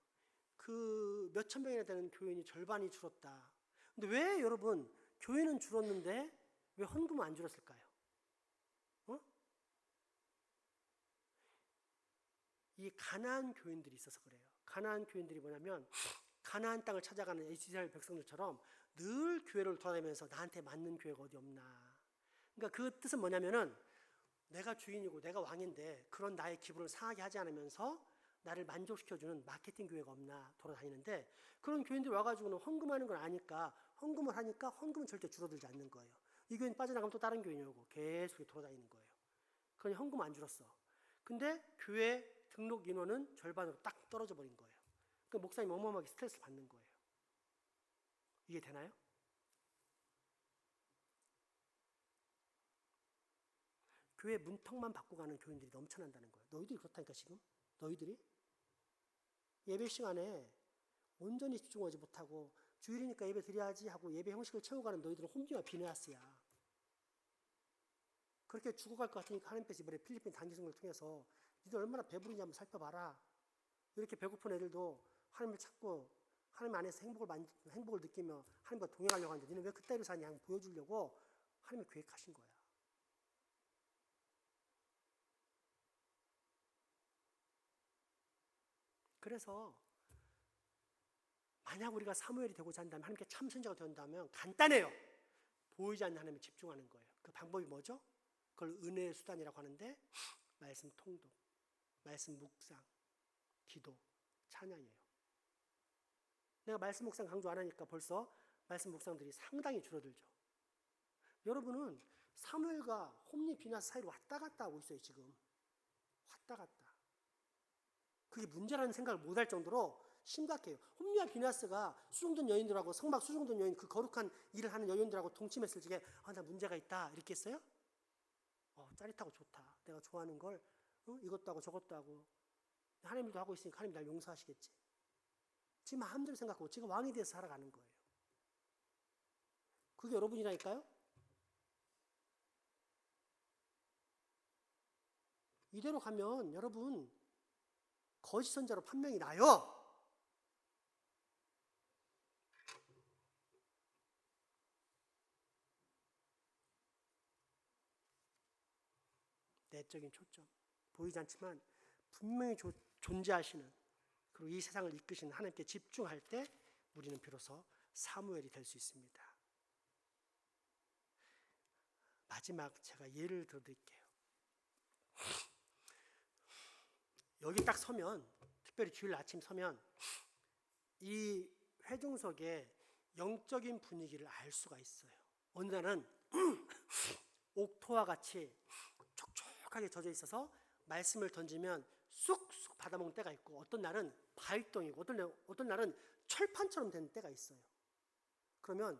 그 몇천 명이나 되는 교인이 절반이 줄었다. 근데 왜 여러분 교회는 줄었는데 왜 헌금은 안 줄었을까요? 이 가나안 교인들이 있어서 그래요. 가나안 교인들이 뭐냐면 가나안 땅을 찾아가는 이스라엘 백성들처럼 늘 교회를 돌아다니면서 나한테 맞는 교회가 어디 없나. 그러니까 그 뜻은 뭐냐면은 내가 주인이고 내가 왕인데 그런 나의 기분을 상하게 하지 않으면서 나를 만족시켜주는 마케팅 교회가 없나 돌아다니는데, 그런 교인들이 와가지고는 헌금하는 걸 아니까 헌금을 하니까 헌금은 절대 줄어들지 않는 거예요. 이 교인 빠져나가면 또 다른 교인이 오고 계속 돌아다니는 거예요. 그러니 헌금 안 줄었어. 근데 교회 등록 인원은 절반으로 딱 떨어져 버린 거예요. 그 목사님 어마어마하게 스트레스 받는 거예요. 이게 되나요? 교회 문턱만 받고 가는 교인들이 넘쳐난다는 거예요. 너희들이 그렇다니까 지금. 너희들이 예배 시간에 온전히 집중하지 못하고 주일이니까 예배 드려야지 하고 예배 형식을 채워가는 너희들은 홈디와 비네아스야. 그렇게 죽어갈 것 같으니까 하나님께서 이번에 필리핀 단기성을 통해서 니들 얼마나 배부른지 한번 살펴봐라. 이렇게 배고픈 애들도 하나님을 찾고 하나님 안에서 행복을 느끼며 하나님과 동행하려고 하는데 너는 왜 그따위로 사냐 보여주려고 하나님이 계획하신 거야. 그래서 만약 우리가 사무엘이 되고자 한다면 하나님께 참 선지자가 된다면 간단해요. 보이지 않는 하나님에 집중하는 거예요. 그 방법이 뭐죠? 그걸 은혜의 수단이라고 하는데 말씀 통독, 말씀 묵상, 기도, 찬양이에요. 내가 말씀 묵상 강조 안 하니까 벌써 말씀 묵상들이 상당히 줄어들죠. 여러분은 사무엘과 홈리 비나스 사이로 왔다 갔다 하고 있어요. 지금 왔다 갔다. 그게 문제라는 생각을 못할 정도로 심각해요. 홈리와 비나스가 수종된 여인들하고 성막 수종된 여인, 그 거룩한 일을 하는 여인들하고 동침했을 적에 나 문제가 있다 이렇게 했어요? 짜릿하고 좋다. 내가 좋아하는 걸 이것도 하고 저것도 하고 하나님도 하고 있으니까 하나님 날 용서하시겠지. 지 마음대로 생각하고 지가 왕이 돼서 살아가는 거예요. 그게 여러분이라니까요. 이대로 가면 여러분 거짓 선자로 판명이 나요. 내적인 초점 보이지 않지만 분명히 존재하시는 그리고 이 세상을 이끄시는 하나님께 집중할 때 우리는 비로소 사무엘이 될 수 있습니다. 마지막 제가 예를 들어드릴게요. 여기 딱 서면 특별히 주일 아침 서면 이 회중석의 영적인 분위기를 알 수가 있어요. 어느 날은 옥토와 같이 촉촉하게 젖어 있어서 말씀을 던지면 쑥쑥 받아먹는 때가 있고 어떤 날은 바위덩이고 어떤 날은 철판처럼 된 때가 있어요. 그러면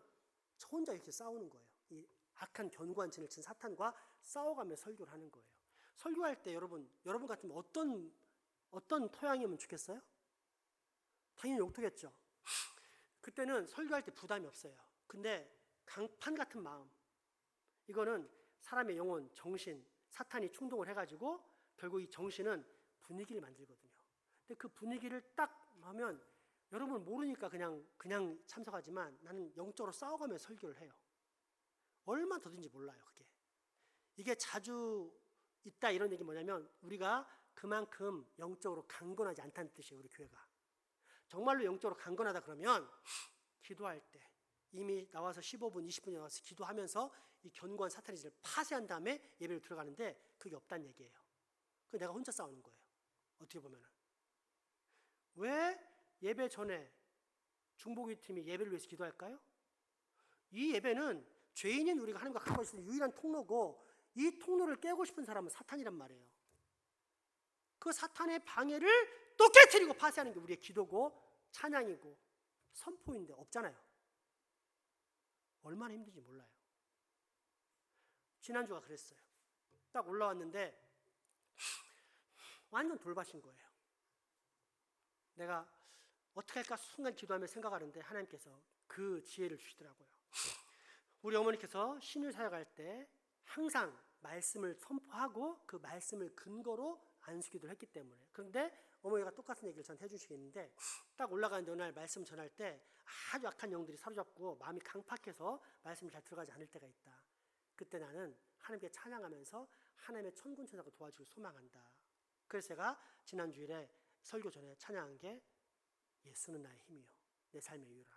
저 혼자 이렇게 싸우는 거예요. 이 악한 견고한 진을 친 사탄과 싸워가며 설교를 하는 거예요. 설교할 때 여러분 같으면 어떤 토양이면 좋겠어요? 당연히 옥토겠죠. 그때는 설교할 때 부담이 없어요. 근데 강판 같은 마음, 이거는 사람의 영혼, 정신, 사탄이 충동을 해가지고 결국 이 정신은 분위기를 만들거든요. 근데 그 분위기를 딱 하면 여러분 모르니까 그냥 참석하지만 나는 영적으로 싸워가며 설교를 해요. 얼마나 더든지 몰라요. 이게 자주 있다 이런 얘기 뭐냐면 우리가 그만큼 영적으로 강건하지 않다는 뜻이에요. 우리 교회가 정말로 영적으로 강건하다 그러면 기도할 때 이미 나와서 15분 20분이 나와서 기도하면서 이 견고한 사탄의 진을 파쇄한 다음에 예배를 들어가는데 그게 없다는 얘기예요. 그게 내가 혼자 싸우는 거예요. 어떻게 보면은 왜 예배 전에 중보기 팀이 예배를 위해서 기도할까요? 이 예배는 죄인인 우리가 하나님과 가까워질 수 있는 유일한 통로고 이 통로를 깨고 싶은 사람은 사탄이란 말이에요. 그 사탄의 방해를 또 깨트리고 파쇄하는 게 우리의 기도고 찬양이고 선포인데 없잖아요. 얼마나 힘든지 몰라요. 지난주가 그랬어요. 딱 올라왔는데 완전 돌밭인 거예요. 내가 어떻게 할까 순간 기도하며 생각하는데 하나님께서 그 지혜를 주시더라고요. 우리 어머니께서 신유 사역할 때 항상 말씀을 선포하고 그 말씀을 근거로 안수기도를 했기 때문에. 그런데 어머니가 똑같은 얘기를 전 해주시겠는데 딱 올라가는데 어느 날 말씀 전할 때 아주 악한 영들이 사로잡고 마음이 강팍해서 말씀이 잘 들어가지 않을 때가 있다. 그때 나는 하나님께 찬양하면서 하나님의 천군천사가 도와주길 소망한다. 그래서 제가 지난 주일에 설교 전에 찬양한 게 예수는 나의 힘이요 내 삶의 이유라.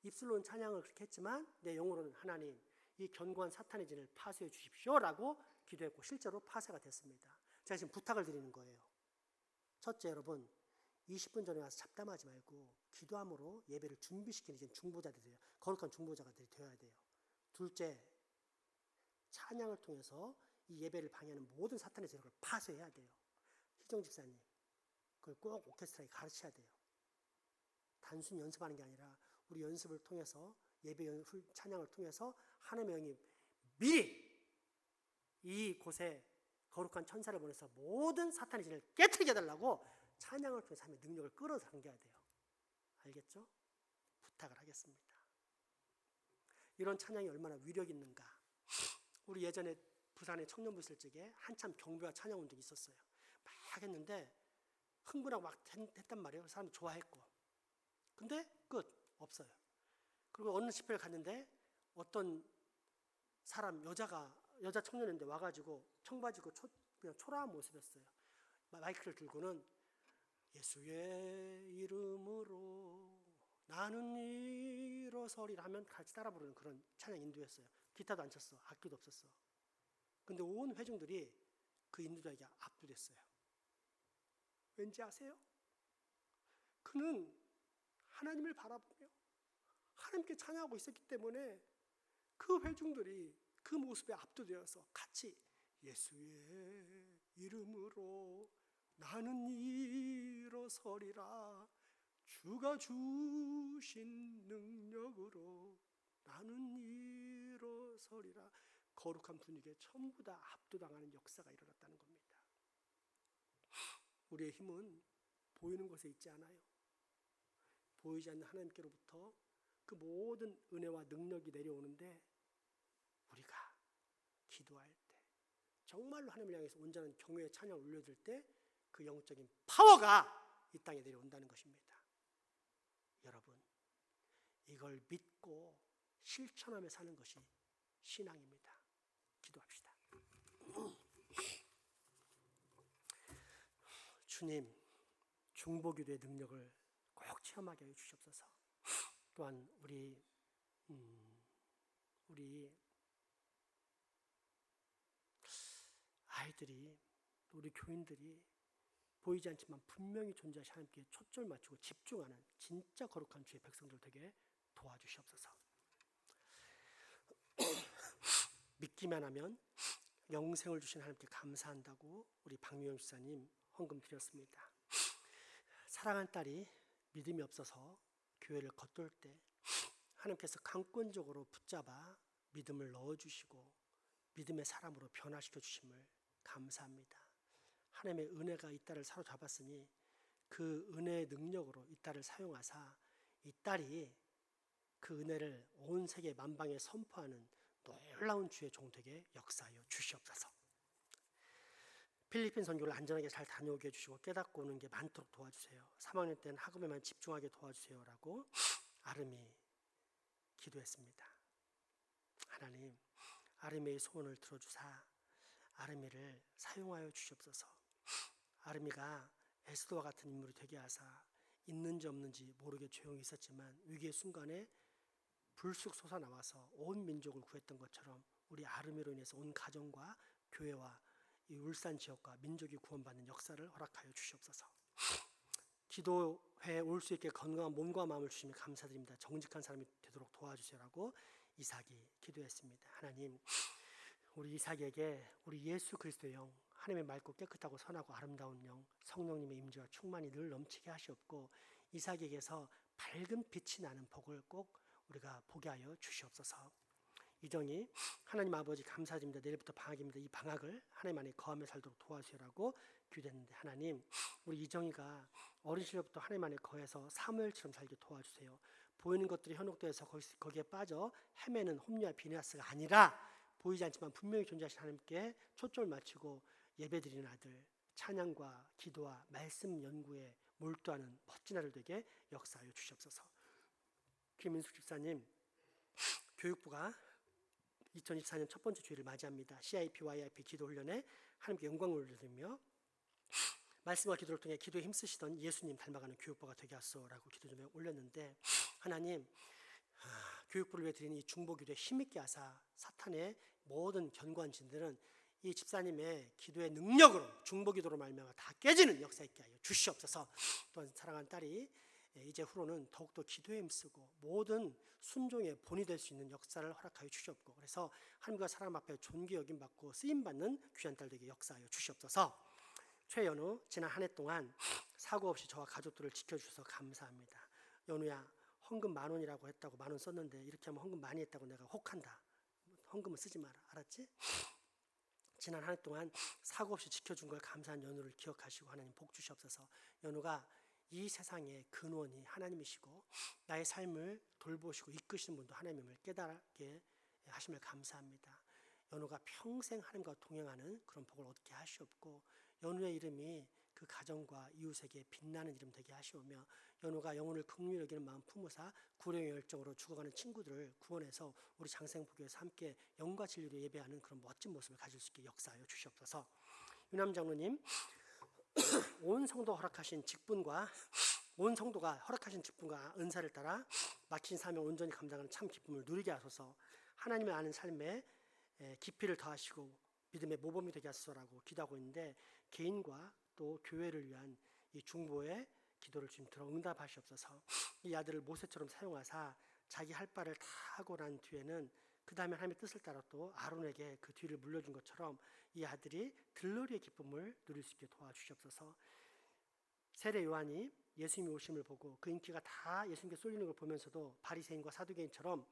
입술로는 찬양을 그렇게 했지만 내 영으로는 하나님 이 견고한 사탄의 진을 파쇄해 주십시오라고 기도했고 실제로 파쇄가 됐습니다. 제가 지금 부탁을 드리는 거예요. 첫째, 여러분 20분 전에 와서 잡담하지 말고 기도함으로 예배를 준비시키는 이제 중보자들이에요. 거룩한 중보자들이 되어야 돼요. 둘째, 찬양을 통해서 이 예배를 방해하는 모든 사탄의 세력을 파쇄해야 돼요. 희정 집사님, 그걸 꼭 오케스트라에 가르쳐야 돼요. 단순히 연습하는 게 아니라 우리 연습을 통해서 예배 찬양을 통해서 하나님의 영이 미리 이곳에 거룩한 천사를 보내서 모든 사탄의 진을 깨트리게 해달라고 찬양을 통해서 하나님의 능력을 끌어당겨야 돼요. 알겠죠? 부탁을 하겠습니다. 이런 찬양이 얼마나 위력 있는가. 우리 예전에 부산에 청년부 있을 적에 한참 경배와 찬양 운동이 있었어요. 막 했는데 흥분하고 막 했단 말이에요. 사람이 좋아했고. 근데 끝. 없어요. 그리고 어느 집회를 갔는데 어떤 사람, 여자 청년인데 와가지고 청바지고 그냥 초라한 모습이었어요. 마이크를 들고는 예수의 이름으로 나는 일어서리라 하면 같이 따라 부르는 그런 찬양 인도였어요. 기타도 안 쳤어. 악기도 없었어. 근데 온 회중들이 그 인도자에게 압도됐어요. 왠지 아세요? 그는 하나님을 바라보며 하나님께 찬양하고 있었기 때문에 그 회중들이 그 모습에 압도되어서 같이 예수의 이름으로 나는 일어서리라 주가 주신 능력으로 나는 일어서리라 거룩한 분위기에 전부 다 압도당하는 역사가 일어났다는 겁니다. 우리의 힘은 보이는 것에 있지 않아요. 보이지 않는 하나님께로부터 그 모든 은혜와 능력이 내려오는데 우리가 기도할 때 정말로 하나님을 향해서 온전한 경외의 찬양을 올려줄 때 그 영적인 파워가 이 땅에 내려온다는 것입니다. 여러분, 이걸 믿고 실천하며 사는 것이 신앙입니다. 기도합시다. 주님, 중보기도의 능력을 꼭 체험하게 해주시옵소서. 또한 우리 아이들이, 우리 교인들이 보이지 않지만 분명히 존재하신 하나님께 초점을 맞추고 집중하는 진짜 거룩한 주의 백성들 되게 도와주시옵소서. 믿기만 하면 영생을 주신 하나님께 감사한다고 우리 박미영 집사님 헌금 드렸습니다. 사랑하는 딸이 믿음이 없어서 교회를 겉돌 때 하나님께서 강권적으로 붙잡아 믿음을 넣어주시고 믿음의 사람으로 변화시켜 주심을 감사합니다. 하나님의 은혜가 이 딸을 사로잡았으니 그 은혜의 능력으로 이 딸을 사용하사 이 딸이 그 은혜를 온 세계 만방에 선포하는 놀라운 주의 종 되게 역사하여 주시옵소서. 필리핀 선교를 안전하게 잘 다녀오게 해주시고 깨닫고 오는 게 많도록 도와주세요. 3학년 때는 학업에만 집중하게 도와주세요라고 아름이 기도했습니다. 하나님, 아름이의 소원을 들어주사 아름이를 사용하여 주시옵소서. 아름이가 에스더와 같은 인물이 되게 하사 있는지 없는지 모르게 조용히 있었지만 위기의 순간에 불쑥 솟아나와서 온 민족을 구했던 것처럼 우리 아름이로 인해서 온 가정과 교회와 이 울산 지역과 민족이 구원받는 역사를 허락하여 주시옵소서. 기도회에 올 수 있게 건강한 몸과 마음을 주시며 감사드립니다. 정직한 사람이 되도록 도와주시라고 이삭이 기도했습니다. 하나님, 우리 이삭에게 우리 예수 그리스도의 영, 하나님의 맑고 깨끗하고 선하고 아름다운 영, 성령님의 임재와 충만이 늘 넘치게 하시옵고 이삭에게서 밝은 빛이 나는 복을 꼭 우리가 보게 하여 주시옵소서. 이정이 하나님 아버지 감사드립니다. 내일부터 방학입니다. 이 방학을 하나님 안에 거하며 살도록 도와주시라고 기도했는데 하나님, 우리 이정이가 어린 시절부터 하나님 안에 거해서 사무엘처럼 살게 도와주세요. 보이는 것들이 현혹되어서 거기에 빠져 헤매는 홈리와 비네아스가 아니라 보이지 않지만 분명히 존재하신 하나님께 초점을 맞추고 예배드리는 아들, 찬양과 기도와 말씀 연구에 몰두하는 멋진 아들 되게 역사하여 주시옵소서. 김민숙 집사님, 교육부가 2024년 첫 번째 주일을 맞이합니다. CIP, YIP 기도훈련에 하나님께 영광을 올려드리며 말씀과 기도를 통해 기도에 힘쓰시던 예수님 닮아가는 교육부가 되게 하소서라고 기도 좀 올렸는데 하나님, 교육부를 위해 드리는 이 중보기도에 힘있게 하사 사탄의 모든 견고한 진들은 이 집사님의 기도의 능력으로 중보기도로 말미암아 다 깨지는 역사 있게 하여 주시옵소서. 또한 사랑하는 딸이 이제 후로는 더욱더 기도에 힘쓰고 모든 순종의 본이 될 수 있는 역사를 허락하여 주시옵고 그래서 하나님과 사람 앞에 존귀 여김받고 쓰임받는 귀한 딸 되게 역사하여 주시옵소서. 최연우, 지난 한 해 동안 사고 없이 저와 가족들을 지켜주셔서 감사합니다. 연우야, 헌금 10,000원이라고 했다고 10,000원 썼는데 이렇게 하면 헌금 많이 했다고 내가 혹한다. 헌금은 쓰지 마라. 알았지? 지난 한 해 동안 사고 없이 지켜준 걸 감사한 연우를 기억하시고 하나님 복 주시옵소서. 연우가 이 세상의 근원이 하나님이시고 나의 삶을 돌보시고 이끄시는 분도 하나님을 깨달게 하심을 감사합니다. 연우가 평생 하나님과 동행하는 그런 복을 얻게 하시옵고 연우의 이름이 그 가정과 이웃에게 빛나는 이름 되게 하시오며 연우가 영혼을 긍휼히 여기는 마음 품으사 구령의 열정으로 죽어가는 친구들을 구원해서 우리 장생부교에서 함께 영과 진리로 예배하는 그런 멋진 모습을 가질 수 있게 역사하여 주시옵소서. 유남 장로님, 온 성도가 허락하신 직분과 은사를 따라 맡긴 사명 온전히 감당하는 참 기쁨을 누리게 하소서. 하나님을 아는 삶에 깊이를 더하시고 믿음의 모범이 되게 하소서라고 기도하고 있는데 개인과 또 교회를 위한 이 중보의 기도를 주님 들어 응답하시옵소서. 이 아들을 모세처럼 사용하사 자기 할 바를 다 하고 난 뒤에는 그 다음에 하나님의 뜻을 따라 또 아론에게 그 뒤를 물려준 것처럼 이 아들이 들러리의 기쁨을 누릴 수 있게 도와주시옵소서. 세례 요한이 예수님이 오심을 보고 그 인기가 다 예수님께 쏠리는 걸 보면서도 바리새인과 사두개인처럼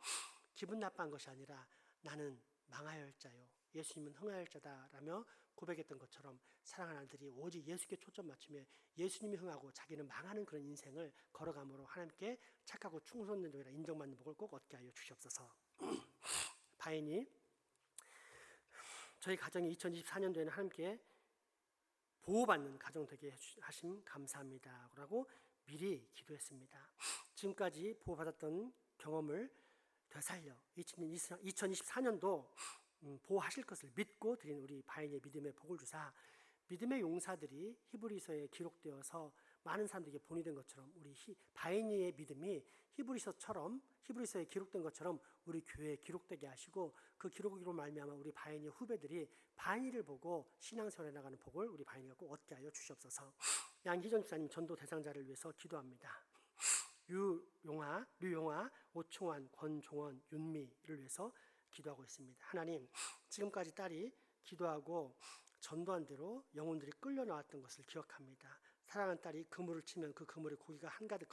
기분 나빠한 것이 아니라 나는 망하여야 할 자요 예수님은 흥하여야 할 자다라며 고백했던 것처럼 사랑하는 아들이 오직 예수께 초점 맞추며 예수님이 흥하고 자기는 망하는 그런 인생을 걸어감으로 하나님께 착하고 충성된 종이라 인정받는 복을 꼭 얻게 하여 주시옵소서. 바인이 저희 가정이 2024년도에는 하나님께 보호받는 가정 되게 하심 감사합니다 라고 미리 기도했습니다. 지금까지 보호받았던 경험을 되살려 2024년도 보호하실 것을 믿고 드린 우리 바인의 믿음의 복을 주사 믿음의 용사들이 히브리서에 기록되어서 많은 사람들에게 본이 된 것처럼 우리 바인의 믿음이 히브리서에 기록된 것처럼 우리 교회에 기록되게 하시고 그 기록으로 말미암아 우리 바인의 후배들이 바인이를 보고 신앙생활에 나가는 복을 우리 바인이가 꼭 얻게 하여 주시옵소서. 양희정 집사님 전도 대상자를 위해서 기도합니다. 류용아, 오충환, 권종원, 윤미를 위해서 기도하고 있습니다. 하나님, 지금까지 딸이 기도하고 전도한 대로 영혼들이 끌려 나왔던 것을 기억합니다. 사랑하는 딸이 그물을 치면 그 그물에 고기가 한가득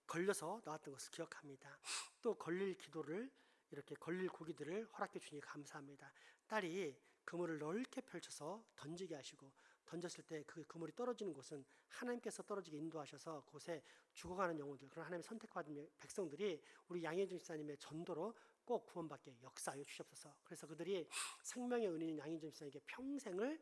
걸려서 나왔던 것을 기억합니다. 또 걸릴 고기들을 허락해 주니 감사합니다. 딸이 그물을 넓게 펼쳐서 던지게 하시고 던졌을 때 그 그물이 떨어지는 곳은 하나님께서 떨어지게 인도하셔서 그곳에 죽어가는 영혼들, 그런 하나님의 선택받은 백성들이 우리 양혜준 집사님의 전도로 꼭 구원받게 역사하여 주시옵소서. 그래서 그들이 생명의 은인인 양혜준 집사님에게 평생을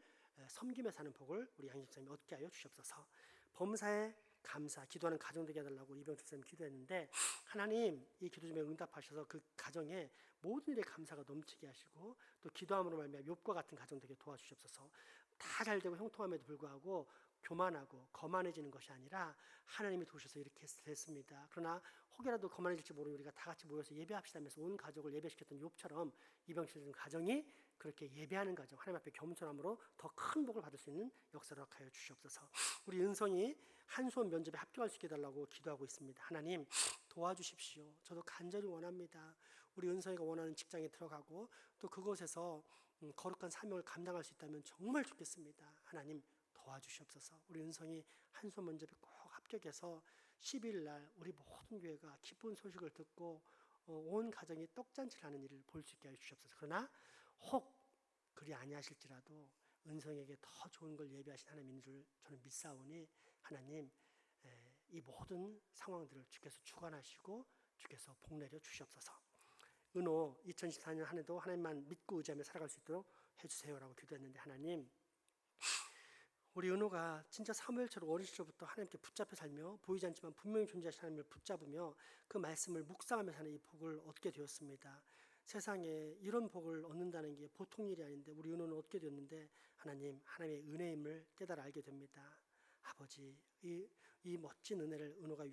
섬기며 사는 복을 우리 양혜준 집사님이 얻게 하여 주시옵소서. 범사에 감사, 기도하는 가정 되게 해달라고 이병철 집사님 기도했는데 하나님 이 기도 중에 응답하셔서 그 가정에 모든 일에 감사가 넘치게 하시고 또 기도함으로 말미암아 욥과 같은 가정 되게 도와주시옵소서. 다 잘되고 형통함에도 불구하고 교만하고 거만해지는 것이 아니라 하나님이 도우셔서 이렇게 됐습니다. 그러나 혹여라도 거만해질지 모르는 우리가 다 같이 모여서 예배합시다면서 온 가족을 예배시켰던 욥처럼 이병철 가정이 그렇게 예배하는 가정, 하나님 앞에 겸손함으로 더 큰 복을 받을 수 있는 역사를 허락하여 주시옵소서. 우리 은성이 한수원 면접에 합격할 수 있게 해달라고 기도하고 있습니다. 하나님 도와주십시오. 저도 간절히 원합니다. 우리 은성이가 원하는 직장에 들어가고 또 그곳에서 거룩한 사명을 감당할 수 있다면 정말 좋겠습니다. 하나님 도와주시옵소서. 우리 은성이 한수원 면접에 꼭 합격해서 10일 날 우리 모든 교회가 기쁜 소식을 듣고 온 가정이 떡잔치를 하는 일을 볼 수 있게 해주시옵소서. 그러나 혹 그리 아니하실지라도 은성에게 더 좋은 걸 예비하신 하나님인 줄 저는 믿사오니 하나님 이 모든 상황들을 주께서 주관하시고 주께서 복내려 주시옵소서. 은호 2024년 한 해도 하나님만 믿고 의지하며 살아갈 수 있도록 해주세요라고 기도했는데 하나님 우리 은호가 진짜 사무엘처럼 어린 시절부터 하나님께 붙잡혀 살며 보이지 않지만 분명히 존재하신 하나님을 붙잡으며 그 말씀을 묵상하며 사는 이 복을 얻게 되었습니다. 세상에 이런 복을 얻는다는 게 보통 일이 아닌데 우리 은호는 얻게 되었는데 하나님, 하나님의 은혜임을 깨달아 알게 됩니다. 아버지, 이 멋진 은혜를 은호가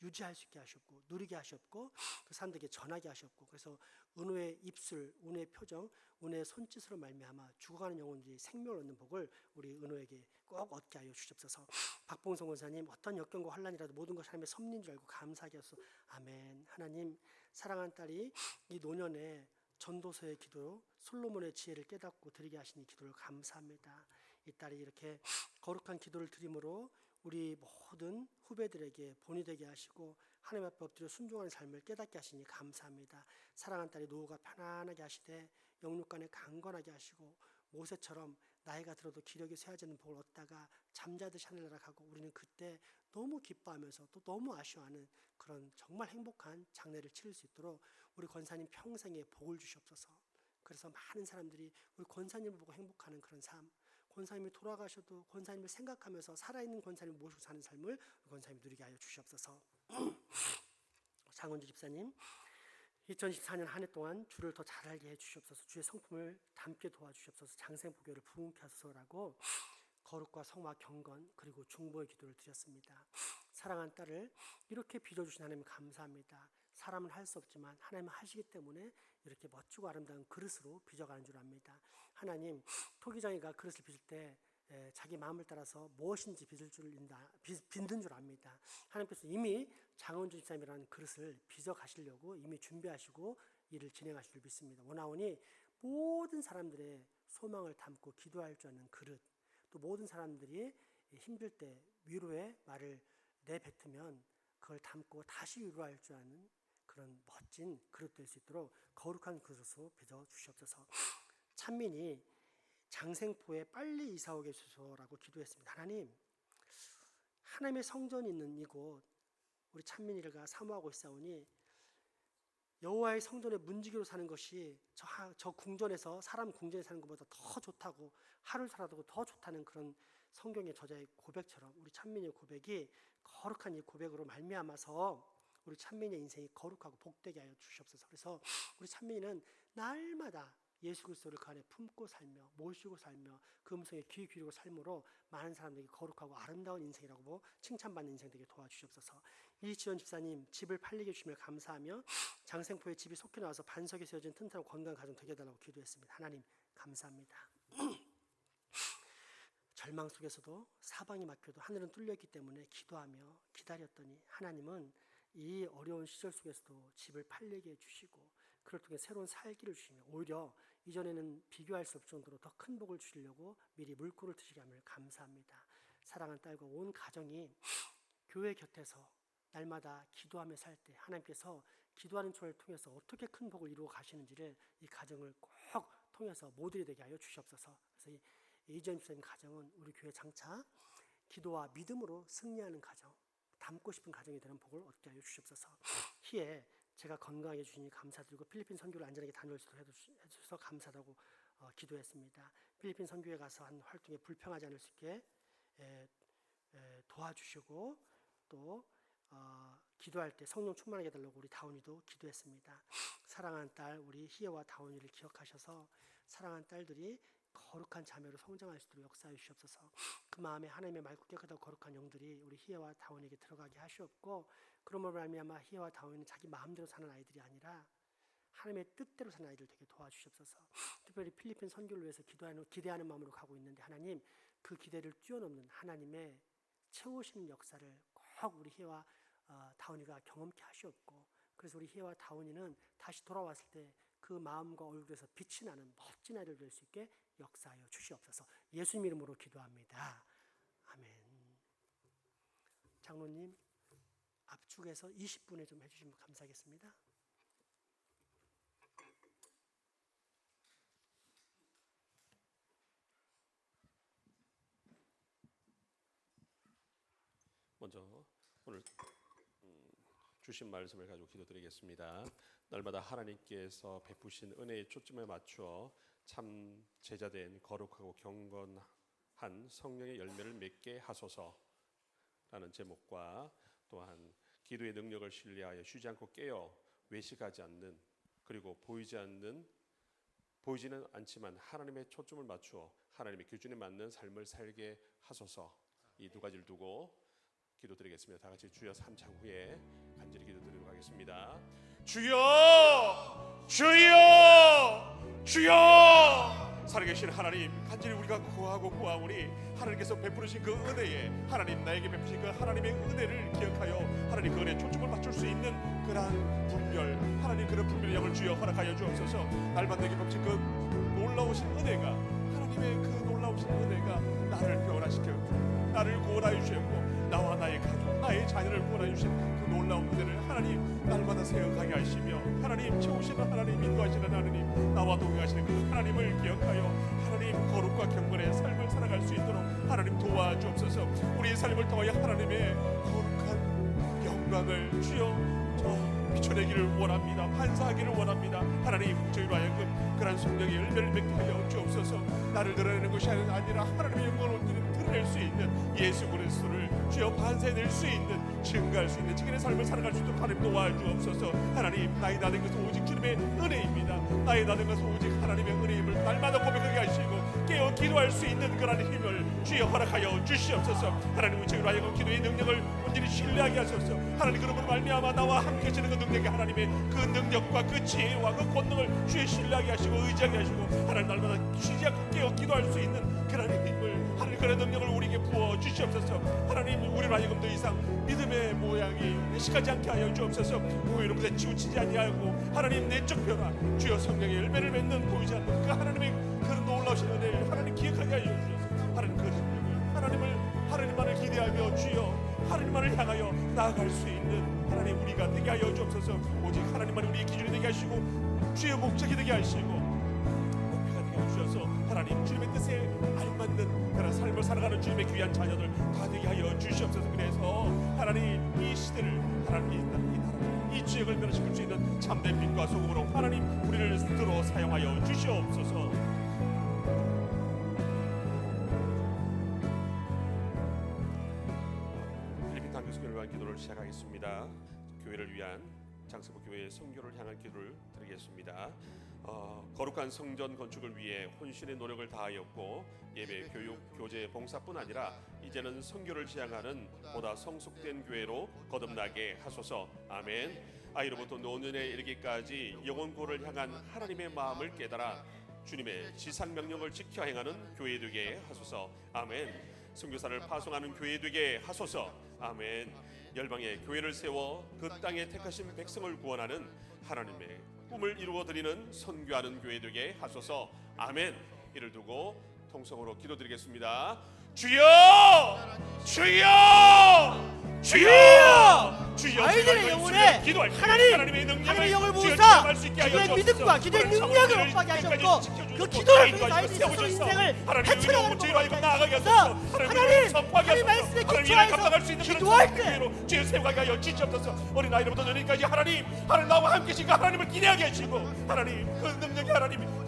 유지할 수 있게 하셨고 누리게 하셨고 그 사람들에게 전하게 하셨고 그래서 은호의 입술, 은호의 표정, 은호의 손짓으로 말미암아 죽어가는 영혼들이 생명을 얻는 복을 우리 은호에게 꼭 얻게 하여 주시옵소서. 박봉성 권사님 어떤 역경과 환난이라도 모든 것이 하나님의 섭리인 줄 알고 감사하게 하소서. 아멘. 하나님 사랑하는 딸이 이 노년에 전도서의 기도, 솔로몬의 지혜를 깨닫고 드리게 하시니 기도를 감사합니다. 이 딸이 이렇게 거룩한 기도를 드림으로 우리 모든 후배들에게 본이 되게 하시고 하나님 앞에 엎드려 순종하는 삶을 깨닫게 하시니 감사합니다. 사랑하는 딸이 노후가 편안하게 하시되 영육간에 강건하게 하시고 모세처럼 나이가 들어도 기력이 쇠하지 않는 복을 얻다가 잠자듯이 하늘나라 가고 우리는 그때 너무 기뻐하면서 또 너무 아쉬워하는 그런 정말 행복한 장래를 치를 수 있도록 우리 권사님 평생에 복을 주시옵소서. 그래서 많은 사람들이 우리 권사님을 보고 행복하는 그런 삶, 권사님이 돌아가셔도 권사님을 생각하면서 살아있는 권사님을 모시고 사는 삶을 우리 권사님 누리게 하여 주시옵소서. 장원주 집사님, 2014년 한 해 동안 주를 더 잘 알게 해주시옵소서. 주의 성품을 담게 도와주시옵소서. 장생보교를 부흥케 하소서라고 거룩과 성화 경건 그리고 중보의 기도를 드렸습니다. 사랑하는 딸을 이렇게 빚어주신 하나님 감사합니다. 사람은 할 수 없지만 하나님은 하시기 때문에 이렇게 멋지고 아름다운 그릇으로 빚어가는 줄 압니다. 하나님, 토기장이가 그릇을 빚을 때 자기 마음을 따라서 무엇인지 빚는 줄 압니다. 하나님께서 이미 장원주 집사님이라는 그릇을 빚어 가시려고 이미 준비하시고 일을 진행하실 줄 믿습니다. 원하오니 모든 사람들의 소망을 담고 기도할 줄 아는 그릇, 또 모든 사람들이 힘들 때 위로의 말을 내뱉으면 그걸 담고 다시 위로할 줄 아는 그런 멋진 그릇 될 수 있도록 거룩한 그릇으로 빚어 주시옵소서. 찬민이 장생포에 빨리 이사 오게 해주소서라고 기도했습니다. 하나님, 하나님의 성전이 있는 이곳 우리 찬민이가 사모하고 있사오니 여호와의 성전에 문지기로 사는 것이 저 궁전에서 사람 궁전에 사는 것보다 더 좋다고, 하루를 살아도 더 좋다는 그런 성경의 저자의 고백처럼 우리 찬민이의 고백이 거룩한 이 고백으로 말미암아서 우리 찬민이의 인생이 거룩하고 복되게 하여 주시옵소서. 그래서 우리 찬민이는 날마다 예수 그리스도를 그 안에 품고 살며 모시고 살며 그 음성에 귀 기울이고 삶으로 많은 사람들에게 거룩하고 아름다운 인생이라고 칭찬받는 인생 되게 도와주시옵소서. 이지원 집사님, 집을 팔리게 해주시며 감사하며 장생포에 집이 속히 나와서 반석에 세워진 튼튼하고 건강한 가정 되게 해달라고 기도했습니다. 하나님 감사합니다. 절망 속에서도 사방이 막혀도 하늘은 뚫려있기 때문에 기도하며 기다렸더니 하나님은 이 어려운 시절 속에서도 집을 팔리게 해주시고 그를 통해 새로운 살기를 주시며 오히려 이전에는 비교할 수 없을 정도로 더 큰 복을 주시려고 미리 물꼬를 트시게 함을 감사합니다. 사랑하는 딸과 온 가정이 교회 곁에서 날마다 기도하며 살 때 하나님께서 기도하는 초를 통해서 어떻게 큰 복을 이루어 가시는지를 이 가정을 꼭 통해서 모두에 되게 하여 주시옵소서. 그래서 이지연 집사님 가정은 우리 교회 장차 기도와 믿음으로 승리하는 가정, 담고 싶은 가정이 되는 복을 얻게 하여 주시옵소서. 희에 제가 건강하게 해주시니 감사드리고 필리핀 선교를 안전하게 다녀올 수 있도록 해주셔서 감사하다고 기도했습니다. 필리핀 선교에 가서 한 활동에 불평하지 않을 수 있게 도와주시고 또 기도할 때 성령 충만하게 해달라고 우리 다운이도 기도했습니다. 사랑하는 딸 우리 희애와 다운이를 기억하셔서 사랑하는 딸들이 거룩한 자매로 성장할 수 있도록 역사해 주시옵소서. 그 마음에 하나님의 맑고 깨끗하고 거룩한 영들이 우리 희애와 다운에게 들어가게 하시옵고 그러므로 말미암아 희애와 다운이는 자기 마음대로 사는 아이들이 아니라 하나님의 뜻대로 사는 아이들 되게 도와주시옵소서. 특별히 필리핀 선교를 위해서 기대하는 마음으로 가고 있는데 하나님 그 기대를 뛰어넘는 하나님의 채우시는 역사를 꼭 우리 희애와 다운이가 경험케 하시옵고 그래서 우리 희애와 다운이는 다시 돌아왔을 때 그 마음과 얼굴에서 빛이 나는 멋진 아이들 될 수 있게 역사하여 주시옵소서. 예수님 이름으로 기도합니다. 아멘. 장로님 앞쪽에서 20분에 좀 해주시면 감사하겠습니다. 먼저 오늘 주신 말씀을 가지고 기도드리겠습니다. 날마다 하나님께서 베푸신 은혜의 초점에 맞추어 참 제자된 거룩하고 경건한 성령의 열매를 맺게 하소서라는 제목과 또한 기도의 능력을 신뢰하여 쉬지 않고 깨어 외식하지 않는 그리고 보이지는 않지만 하나님의 초점을 맞추어 하나님의 기준에 맞는 삶을 살게 하소서. 이 두 가지를 두고 기도드리겠습니다. 다 같이 주여 3장 후에 간절히 기도드리도록 하겠습니다. 주여, 주여, 주여. 살아계신 하나님, 간절히 우리가 구하오니 하나님께서 베푸신 그 은혜에 하나님 나에게 베푸신 그 하나님의 은혜를 기억하여 하나님 그 은혜에 초점을 맞출 수 있는 그러한 분별, 하나님 그런 분별의 영을 주여 허락하여 주옵소서. 날마다 내게 베푸신 그 놀라우신 은혜가 하나님의 그 놀라우신 은혜가 나를 변화시켰고 나를 구원하여 주셨고 나와 나의 가족, 나의 자녀를 구원해 주신 그 놀라운 은혜를 하나님 날마다 세워가게 하시며 하나님 채우시는 하나님, 인도하시는 하나님, 나와 동행하시는 그 하나님을 기억하여 하나님 거룩과 경건의 삶을 살아갈 수 있도록 하나님 도와주옵소서. 우리의 삶을 통하여 하나님의 거룩한 영광을 주여 비춰내기를 원합니다. 반사하기를 원합니다. 하나님, 저희로 하여금 그런 성령의 열매를 맺게 하여 주옵소서. 나를 드러내는 것이 아니라 하나님의 영광을 온전히 드러낼 수 있는 예수 그리스도를 주여 반사해낼 수 있는, 증거할 수 있는 증인의 삶을 살아갈 수 있도록 하나님 도와주옵소서. 하나님, 나의 나된 것은 오직 주님의 은혜입니다. 나의 나된 것은 오직 하나님의 은혜임을 날마다 고백하게 하시고 깨어 기도할 수 있는 그런 힘을 주여 허락하여 주시옵소서. 하나님, 저희로 하여금 기도의 능력을 온전히 신뢰하게 하소서. 하나님, 그러므로 말미암아 나와 함께 하시는 그 능력이 하나님의 그 능력과 그 지혜와 그 권능을 주의 신뢰하게 하시고 의지하게 하시고 하나님 날마다 쉬지 않고 깨어 기도할 수 있는 그런 힘을, 하나님 그런 능력을 우리에게 부어 주시옵소서. 하나님, 우리로 하여금 더 이상 믿음의 모양이 회식하지 않게 하여 주옵소서. 오해로부터 치우치지 아니하고 하나님 내적 변화, 주여 성령의 열매를 맺는 보이지 않는 그 하나님의 그런 놀라우신 은혜를 하나님 기억하게 하여 주옵소서. 하나님 그 능력을 하나님만을 기대하며 주여 하나님만을 향하여 나아갈 수 있는 하나님 우리가 되게 하여 주옵소서. 오직 하나님만 우리의 기준이 되게 하시고 주의 목적이 되게 하시고 목표가 되게 하셔서 하나님 주님의 뜻에 알맞는 그런 삶을 살아가는 주님의 귀한 자녀들 다 되게 하여 주시옵소서. 그래서 하나님 이 시대를, 하나님 이 나라를, 이 지역을 변화시킬 수 있는 참된 빛과 소금으로 하나님 우리를 들어 사용하여 주시옵소서. 교회를 위한 기도를 시작하겠습니다. 교회를 위한 장세보 교회의 선교를 향한 기도를 드리겠습니다. 거룩한 성전 건축을 위해 혼신의 노력을 다하였고 예배, 교육, 교제, 봉사뿐 아니라 이제는 선교를 지향하는 보다 성숙된 교회로 거듭나게 하소서. 아멘. 아이로부터 노년에 이르기까지 영혼구를 향한 하나님의 마음을 깨달아 주님의 지상 명령을 지켜 행하는 교회 되게 하소서. 아멘. 선교사를 파송하는 교회 되게 하소서. 아멘. 열방에 교회를 세워 그 땅에 택하신 백성을 구원하는 하나님의 꿈을 이루어드리는 선교하는 교회 되게 하소서. 아멘. 이를 두고 통성으로 기도드리겠습니다. 주여! 주여! 주여! 주여! 아이들의 영혼에 기도할 하나님의 영을 부으사 기도의 믿음과 기도의 능력을 얻게 하셨고 그 기도를 통해서 아이들이 스스로 인생을 헤쳐나가는 법을 나아가게 하소서. 하나님 말씀에 기초하여서 기도할 때 주의 세우게 하여 주시옵소서. 어린 아이로부터 너희까지 하나님 나와 함께 계신 하나님을 기대하게 하시고 하나님 그 능력의 하나님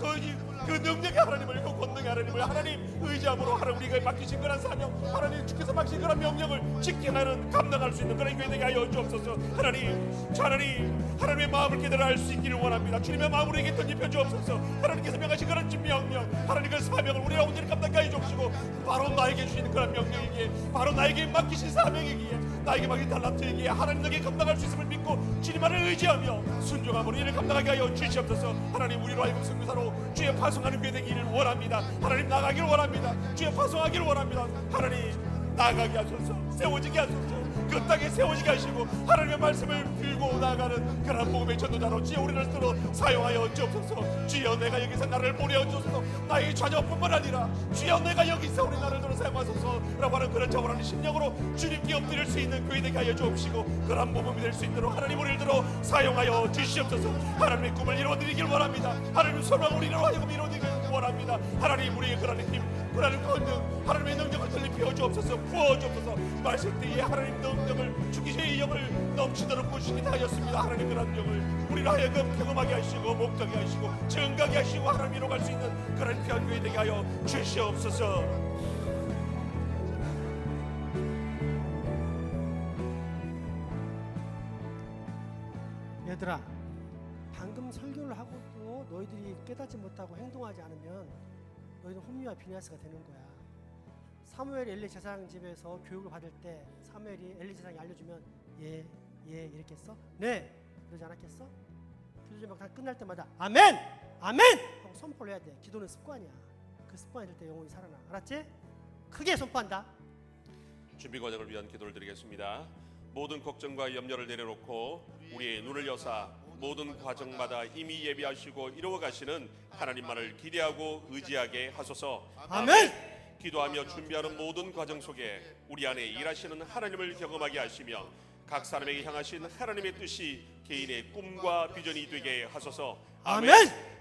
그 능력의 하나님을, 그 권능의 하나님을 하나님 의지함으로 하나님 우리가 맡기신 그런 사명, 하나님 주께서 맡기신 그런 명령을 지켜나는 감당할 수 있는 그런 교회 되게 하여 주옵소서. 하나님의 마음을 깨달아 알 수 있기를 원합니다. 주님의 마음을 우리에게 던집혀 주옵소서. 하나님께서 명하신 그런 명령, 하나님 그 사명을 우리가 온전히 감당하게 해 주시고 바로 나에게 주시는 그런 명령이기에, 바로 나에게 맡기신 사명이기에, 나에게 맡긴 달란트이기에 하나님 너에게 감당할 수 있음을 믿고 주님만을 의지하며 순종함으로 이를 감당하게 하여 주시옵소서. 하나님 우리로 하여금 선교사로 주의 파송하는 교회 되기를 원합니다. 하나님 나가기를 원합니다. 주의 파송하기를 원합니다. 하나님 나가게 하소서. 세워지게 하소서. 그 땅에 세워지게 하시고 하나님의 말씀을 들고 나가는 그런 복음의 전도자로 주여 우리를 들어 사용하여 주옵소서. 주여 내가 여기서 나를 보내어 주소서. 나의 자녀뿐만 아니라 주여 내가 여기서 우리 나를 들어 사용하소서 라고 하는 그런 자원하는 심령으로 주님께 엎드릴 수 있는 교회 되게 하여 주옵시고 그런 복음이 될 수 있도록 하나님 우리를 들어 사용하여 주시옵소서. 하나님의 꿈을 이루어드리길 원합니다. 하나님의 소망을 우리로 하여금 이루어드리길 원합니다. 하나님 우리의 그런 힘, 그런 권능, 하나님의 능력을 들리켜 주옵소서. 부어 주옵소서. 말씀 때에 하나님 능력을 주기의 영을 넘치도록 부으시기 하였습니다. 하나님 그런 영을 우리로 하여금 경험하게 하시고 목적하게 하시고 증가하게 하시고 하나님 이루어갈 수 있는 그런 귀한 교회 되게 하여 주시옵소서. 얘들아, 방금 설교를 하고도 너희들이 깨닫지 못하고 행동하지 않으면 너희는 홈리와 비냐스가 되는 거야. 사무엘이 엘리 제사장 집에서 교육을 받을 때 사무엘이 엘리 제사장이 알려주면 예 이렇게 했어? 네 그러지 않았겠어? 기도 다 끝날 때마다 아멘 하고 선포를 해야 돼. 기도는 습관이야. 그 습관이 될 때 영혼이 살아나. 알았지? 크게 선포한다. 준비 과정을 위한 기도를 드리겠습니다. 모든 걱정과 염려를 내려놓고 우리의 눈을 여사 모든 과정마다 이미 예비하시고 이루어 가시는 하나님만을 기대하고 의지하게 하소서. 아멘. 기도하며 준비하는 모든 과정 속에 우리 안에 일하시는 하나님을 경험하게 하시며 각 사람에게 향하신 하나님의 뜻이 개인의 꿈과 비전이 되게 하소서. 아멘.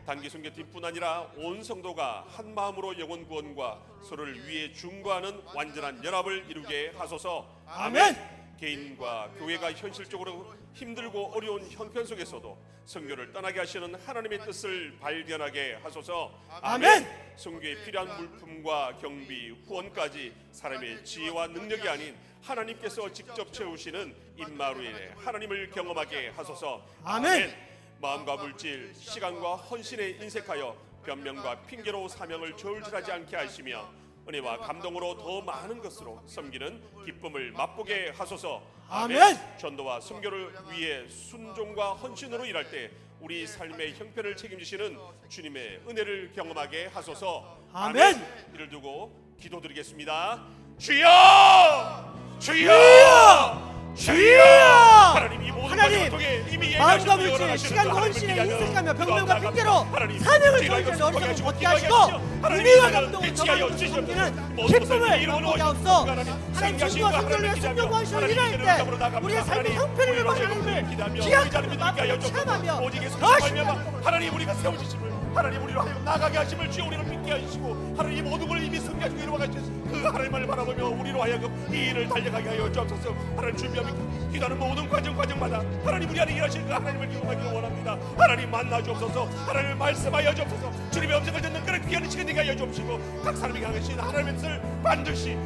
단기 선교팀뿐 아니라 온 성도가 한 마음으로 영혼 구원과 서로를 위해 중보하는 완전한 연합을 이루게 하소서. 아멘. 개인과 교회가 현실적으로 힘들고 어려운 형편 속에서도 선교를 떠나게 하시는 하나님의 뜻을 발견하게 하소서. 아멘. 선교에 필요한 물품과 경비, 후원까지 사람의 지혜와 능력이 아닌 하나님께서 직접 채우시는 임마누엘의 하나님을 경험하게 하소서. 아멘. 마음과 물질, 시간과 헌신에 인색하여 변명과 핑계로 사명을 저울질하지 않게 하시며 은혜와 감동으로 더 많은 것으로 섬기는 기쁨을 맛보게 하소서. 아멘. 전도와 선교를 위해 순종과 헌신으로 일할 때 우리 삶의 형편을 책임지시는 주님의 은혜를 경험하게 하소서. 아멘. 이를 두고 기도드리겠습니다. 주여! 주여! 주여! 하나님, 이 모든 하나님, 통해 이미 마음과 예배하시고 물질, 열어가시는 시간과 하나님을 헌신에 기대하며 인색하며 변명과 기도합니다. 핑계로 하나님, 사명을 저희가 저울질하는 이것을 어리석음을 먹게 벗게 하시고 하시고 하나님, 은혜와 하나님, 감동을 빛이하여 경험하며 주시옵소서. 섬기는 모든 기쁨을 것을 이루어 맛보게 놓으시옵소서. 하옵소. 하나님, 하나님, 상기하시고 진과 하나님을 성결과 기대하며 순종과 헌신을 하나님, 일할 이제는 때 잡으러 나갑니다. 우리의 삶의 하나님, 형편을 우리로 위한 하여금 하나님을 기대하며 귀한 의자를 것을 믿으니까 맛보고 여쭤보고 체험하며 오직 예수님 더 말미암아 신뢰하고 하나님, 우리가 세우시심을 하나님 우리로 하여금 나가게 하심을 주여 우리를 믿게 하시고 하나님, 모든 걸 이미 승리하시고 이루어가신 그 하나님을 바라보며 우리로 하여금 이 일을 달려가게 하여 주옵소서. 하나님, 준비하며 기도하는 모든 과정마다 하나님 우리 안에 일하시는 그 하나님을 경험하기를 원합니다. 하나님, 만나 주옵소서. 하나님을 말씀하여 주옵소서. 주님의 음성을 듣는 그런 귀한 시간 되게 하여 주옵시고 각 사람에게 향하신 하나님의 뜻을 반드시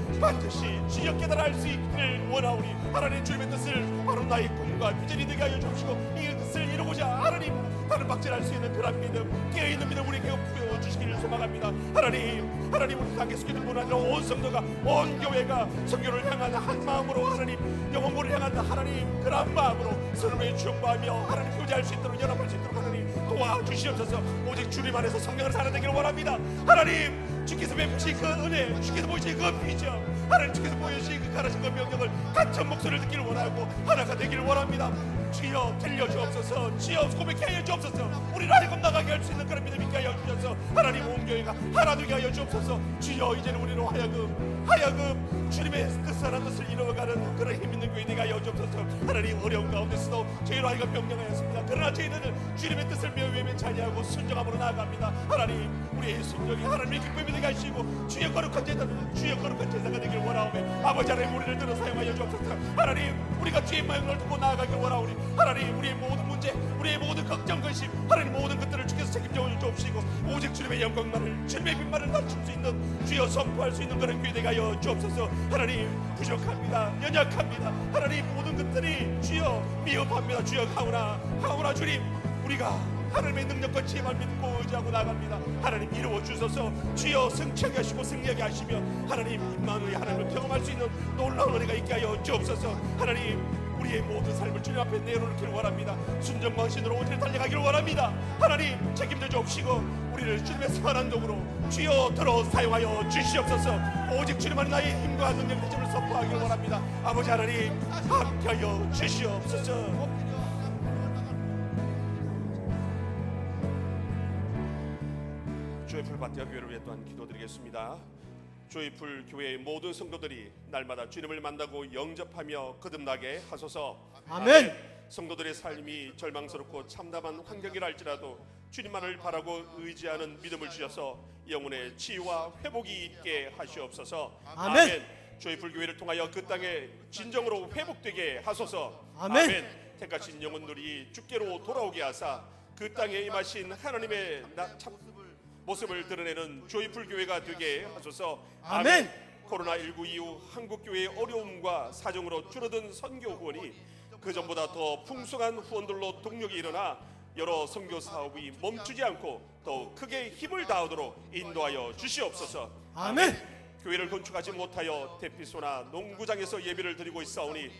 주여 깨달아 알 수 있기를 원하오니 하나님, 주님의 뜻을 바로 나의 꿈과 비전이 되게 하여 주옵시고 이 뜻을 이루고자 하나님 다른 박질할 수 있는 그런 믿음, 깨어있는 믿음 우리에게 부여주시기를 소망합니다. 하나님 우리 단계 스케줄뿐 아니라 온 성도가, 온 교회가 선교를 향한 한 마음으로 하나님, 영혼을 향한 하나님 그런 마음으로 서로를 중보하며 하나님 교제할 수 있도록, 연합할 수 있도록 하나님 도와주시옵소서. 오직 주님 안에서 성령을 살아내기를 원합니다. 하나님, 주께서 베푸신 그 은혜, 주께서 보이신 그 비전, 하나님 주께서 보여주신 그 가르친 그 명령을 같은 목소리를 듣기를 원하고 하나가 되기를 원합니다. 주여 들려주옵소서. 주여 고백해 하여 주옵소서. 우리를 하여금 나가게 할 수 있는 그런 믿음 있게 하여 주셔서 하나님, 온 교회가 하나 되게 하여 주옵소서. 주여, 이제는 우리로 하여금 주님의 뜻하는 뜻을 이루어가는 그런 힘 있는 교회 되게 하여 주옵소서. 하나님, 어려운 가운데서도 저희로 하여금 명령하였습니다. 그러나 저희는 주님의 뜻을 매우 찬양하고 순종함으로 나아갑니다. 하나님, 우리의 순종이 하나님의 기쁨이 되게 하시고 주의 거룩한 제사가 되길 원하오며 아버지 하나님, 우리를 들어 사용하여 주옵소서. 하나님, 우리가 주의 마음을 듣고 나아가길 원하오니 하나님, 우리의 모든 문제, 우리의 모든 걱정, 근심, 하나님 모든 것들을 주께서 책임져 주옵시고 오직 주님의 영광만을, 주님의 빛만을 낮출 수 있는, 주여 선포할 수 있는 그런 교회 되게 하여 주옵소서. 하나님, 부족합니다. 연약합니다. 하나님, 모든 것들이 주여 미흡합니다. 주여, 하오나 주님, 우리가 하나님의 능력과 지혜만 믿고 의지하고 나갑니다. 하나님, 이루어 주소서. 주여, 승천하게 하시고 승리하게 하시며 하나님, 임마누엘 하나님을 경험할 수 있는 놀라운 은혜가 있게 하여 주옵소서. 하나님, 우리의 모든 삶을 주님 앞에 내려놓기를 원합니다. 순종과 헌신으로 오늘 달려가기를 원합니다. 하나님, 책임져 주옵시고 우리를 주님의 선한 도구로 주여 들어 사용하여 주시옵소서. 오직 주님만이 나의 힘과 능력 되심을 선포하기를 원합니다. 아버지 하나님, 함께하여 주시옵소서. 조이풀 바티아 교회를 위해 또한 기도드리겠습니다. 조이풀 교회의 모든 성도들이 날마다 주님을 만나고 영접하며 거듭나게 하소서. 아멘. 성도들의 삶이 절망스럽고 참담한 환경이랄지라도 주님만을 바라고 의지하는 믿음을 주셔서 영혼의 치유와 회복이 있게 하시옵소서. 아멘. 조이풀 교회를 통하여 그 땅에 진정으로 회복되게 하소서. 아멘. 택하신 영혼들이 주께로 돌아오게 하사 그 땅에 임하신 하나님의 모습을 드러내는 조이풀 교회가 되게 하소서. 아멘. 코로나19 이후 한국 교회의 어려움과 사정으로 줄어든 선교 후원이 그 전보다 더 풍성한 후원들로 동력이 일어나 여러 선교 사업이 멈추지 않고 더 크게 힘을 다하도록 인도하여 주시옵소서. 아멘. 교회를 건축하지 못하여 대피소나 농구장에서 예배를 드리고 있사오니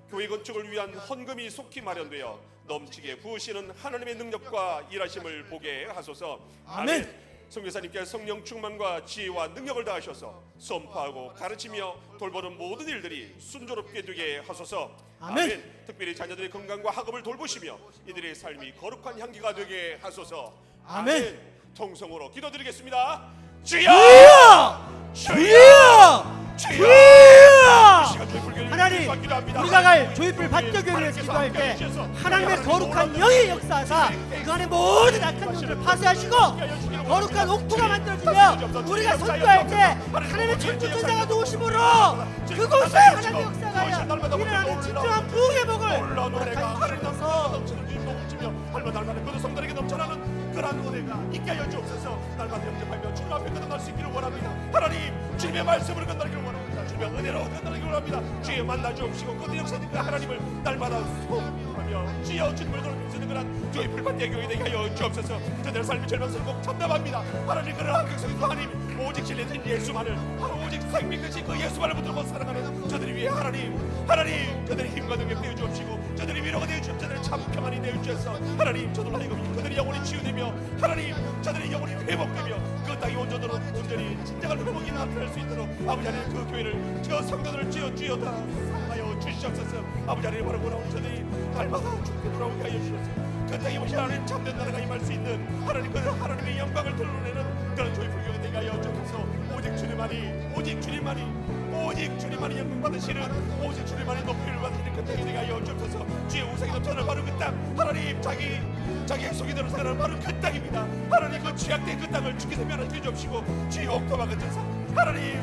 교회 건축을 위한 헌금이 속히 마련되어 넘치게 부으시는 하나님의 능력과 일하심을 보게 하소서. 아멘. 선교사님께 성령 충만과 지혜와 능력을 다하셔서 선포하고 가르치며 돌보는 모든 일들이 순조롭게 되게 하소서. 아멘. 특별히 자녀들의 건강과 학업을 돌보시며 이들의 삶이 거룩한 향기가 되게 하소서. 아멘. 통성으로 기도드리겠습니다. 주여! 주여! 주여! 하나님, 우리가 갈 조이풀 밭교교를 위해서 기도할 때 하나님의 거룩한 영이 역사하사 그 안에 모든 악한 영들을 파쇄하시고 거룩한 옥토가 만들어지며 우리가 선교할 때 하나님의 천주천사가 도우심으로 그곳에 하나님의 역사가 일어나는 진정한 부흥의 복을 하나님께서 날마다 그 성도에게 넘쳐나는 그러한 은혜가 있게 하여 주옵소서. 날마다 영접하며 주님 앞에 건너갈 수 있기를 원합니다. 하나님, 주님의 말씀을 건너기를 원합니다. 주님의 은혜로 건너기를 원합니다. 주여 만나 주옵시고 그 역사님 그 하나님을 날마다 소망하며 주여 주님을 돌아보시는 그런 주의 불밭의 교회 되게 하여 주옵소서. 저들의 삶이 절망스럽고 참담합니다. 하나님, 그러나 백성에서 하나님 오직 진리된 예수만을, 오직 생명이신 그 예수만을 붙들고 살아가는 저들이 위해 하나님 저들의 힘과 능력 되어 주옵시고 저들이 위로가 되어 주옵소서. 저들의 참 평안이 되어 주옵소서. 하나님, 저들 하여금 그들의 영혼이 치유되며 하나님 저들의 영혼이 회복되며 그 땅이 온전히 진정한 회복이 나타날 수 있도록 아버지 하나님 그 교회를 저 성도들을 주여 다 사랑하여 주시옵소서. 아버지 하나님, 바로 돌아온 저들이 날마다 주께 돌아오게 하여 주옵소서. 그 땅에 오신 하나님 참된 나라가 임할 수 있는 하나님 그 하나님의 영광을 드러내는 그런 조의 불교가 되게 하여 주옵소서. 오직 주님만이 영광 받으시는, 오직 주님만이 높이를 받으시는 그 땅이 되게 하여 주옵소서. 주의 우상이 넘쳐나는 바로 그 땅, 하나님 자기 약속이대로 살아가는 바로 그 땅입니다. 하나님 그 취약된 그 땅을 주께서 면하여 주옵시고 주의 옥토와 같은 사 하나님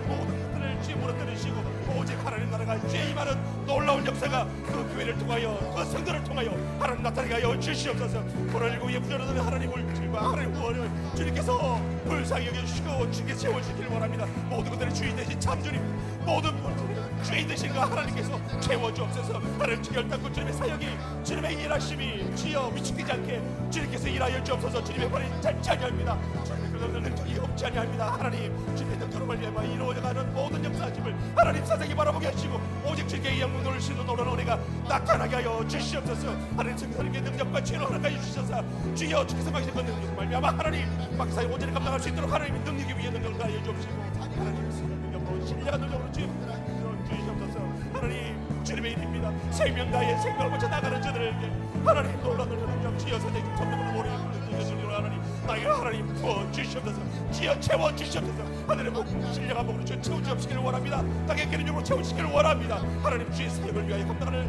모든 것들을 주의 무너뜨리시고 오직 하나님 나라가 주의 임하는 놀라운 역사가 그 교회를 통하여 그 성도를 통하여 하나님 나타나게 하여 주시옵소서. 코로나19에 부여러는 하나님의 물질과 하나님의 구원을 주님께서 불쌍히 여겨주시고 주님께 채워주시기를 원합니다. 모든 것들의 주인 되신 참주님, 모든 것들의 주인 되신 그 하나님께서 채워주옵소서. 하나님 주의 혈당과 주님의 사역이, 주님의 일하심이 주여 위축되지 않게 주님께서 일하여 주옵소서. 주님의 발이 짧지 아니합니다. 주님의 그런 능력이 없지 아니합니다. 하나님, 주님의 능력으로 말미암아 이루어져가는 모든 역사심을 하나님 사상이 바라보게 하시고 오직 주님의 영광 돌리시는 놀라운 은혜가 나타나게 하여 주시옵소서. 하나님 성령님의 능력과 지혜로 허락하여 주셔서 주여 주께서 막으신 그 능력으로 말미암아 하나님 막사에 온전히 감당할 수 있도록 하나님의 능력이 위에 능력을 하여 주옵시고 하나님 능력으로 신뢰한 능력으로 주시옵소서. 하나님, 주님의 일입니다. 생명 다해 생명을 거쳐 나가는 저들에게 하나님 놀라운 능력 주여 선생님 전부를 모르는 주여 하나님 나에게 하나님 부어 주시옵소서. 주여 채워 주시옵소서. 하늘의 복 신령한 복으로 주여 채워 주시기를 원합니다. 땅의 기름으로 채우시기를 원합니다. 하나님 주의 사역을 위하여 감당하는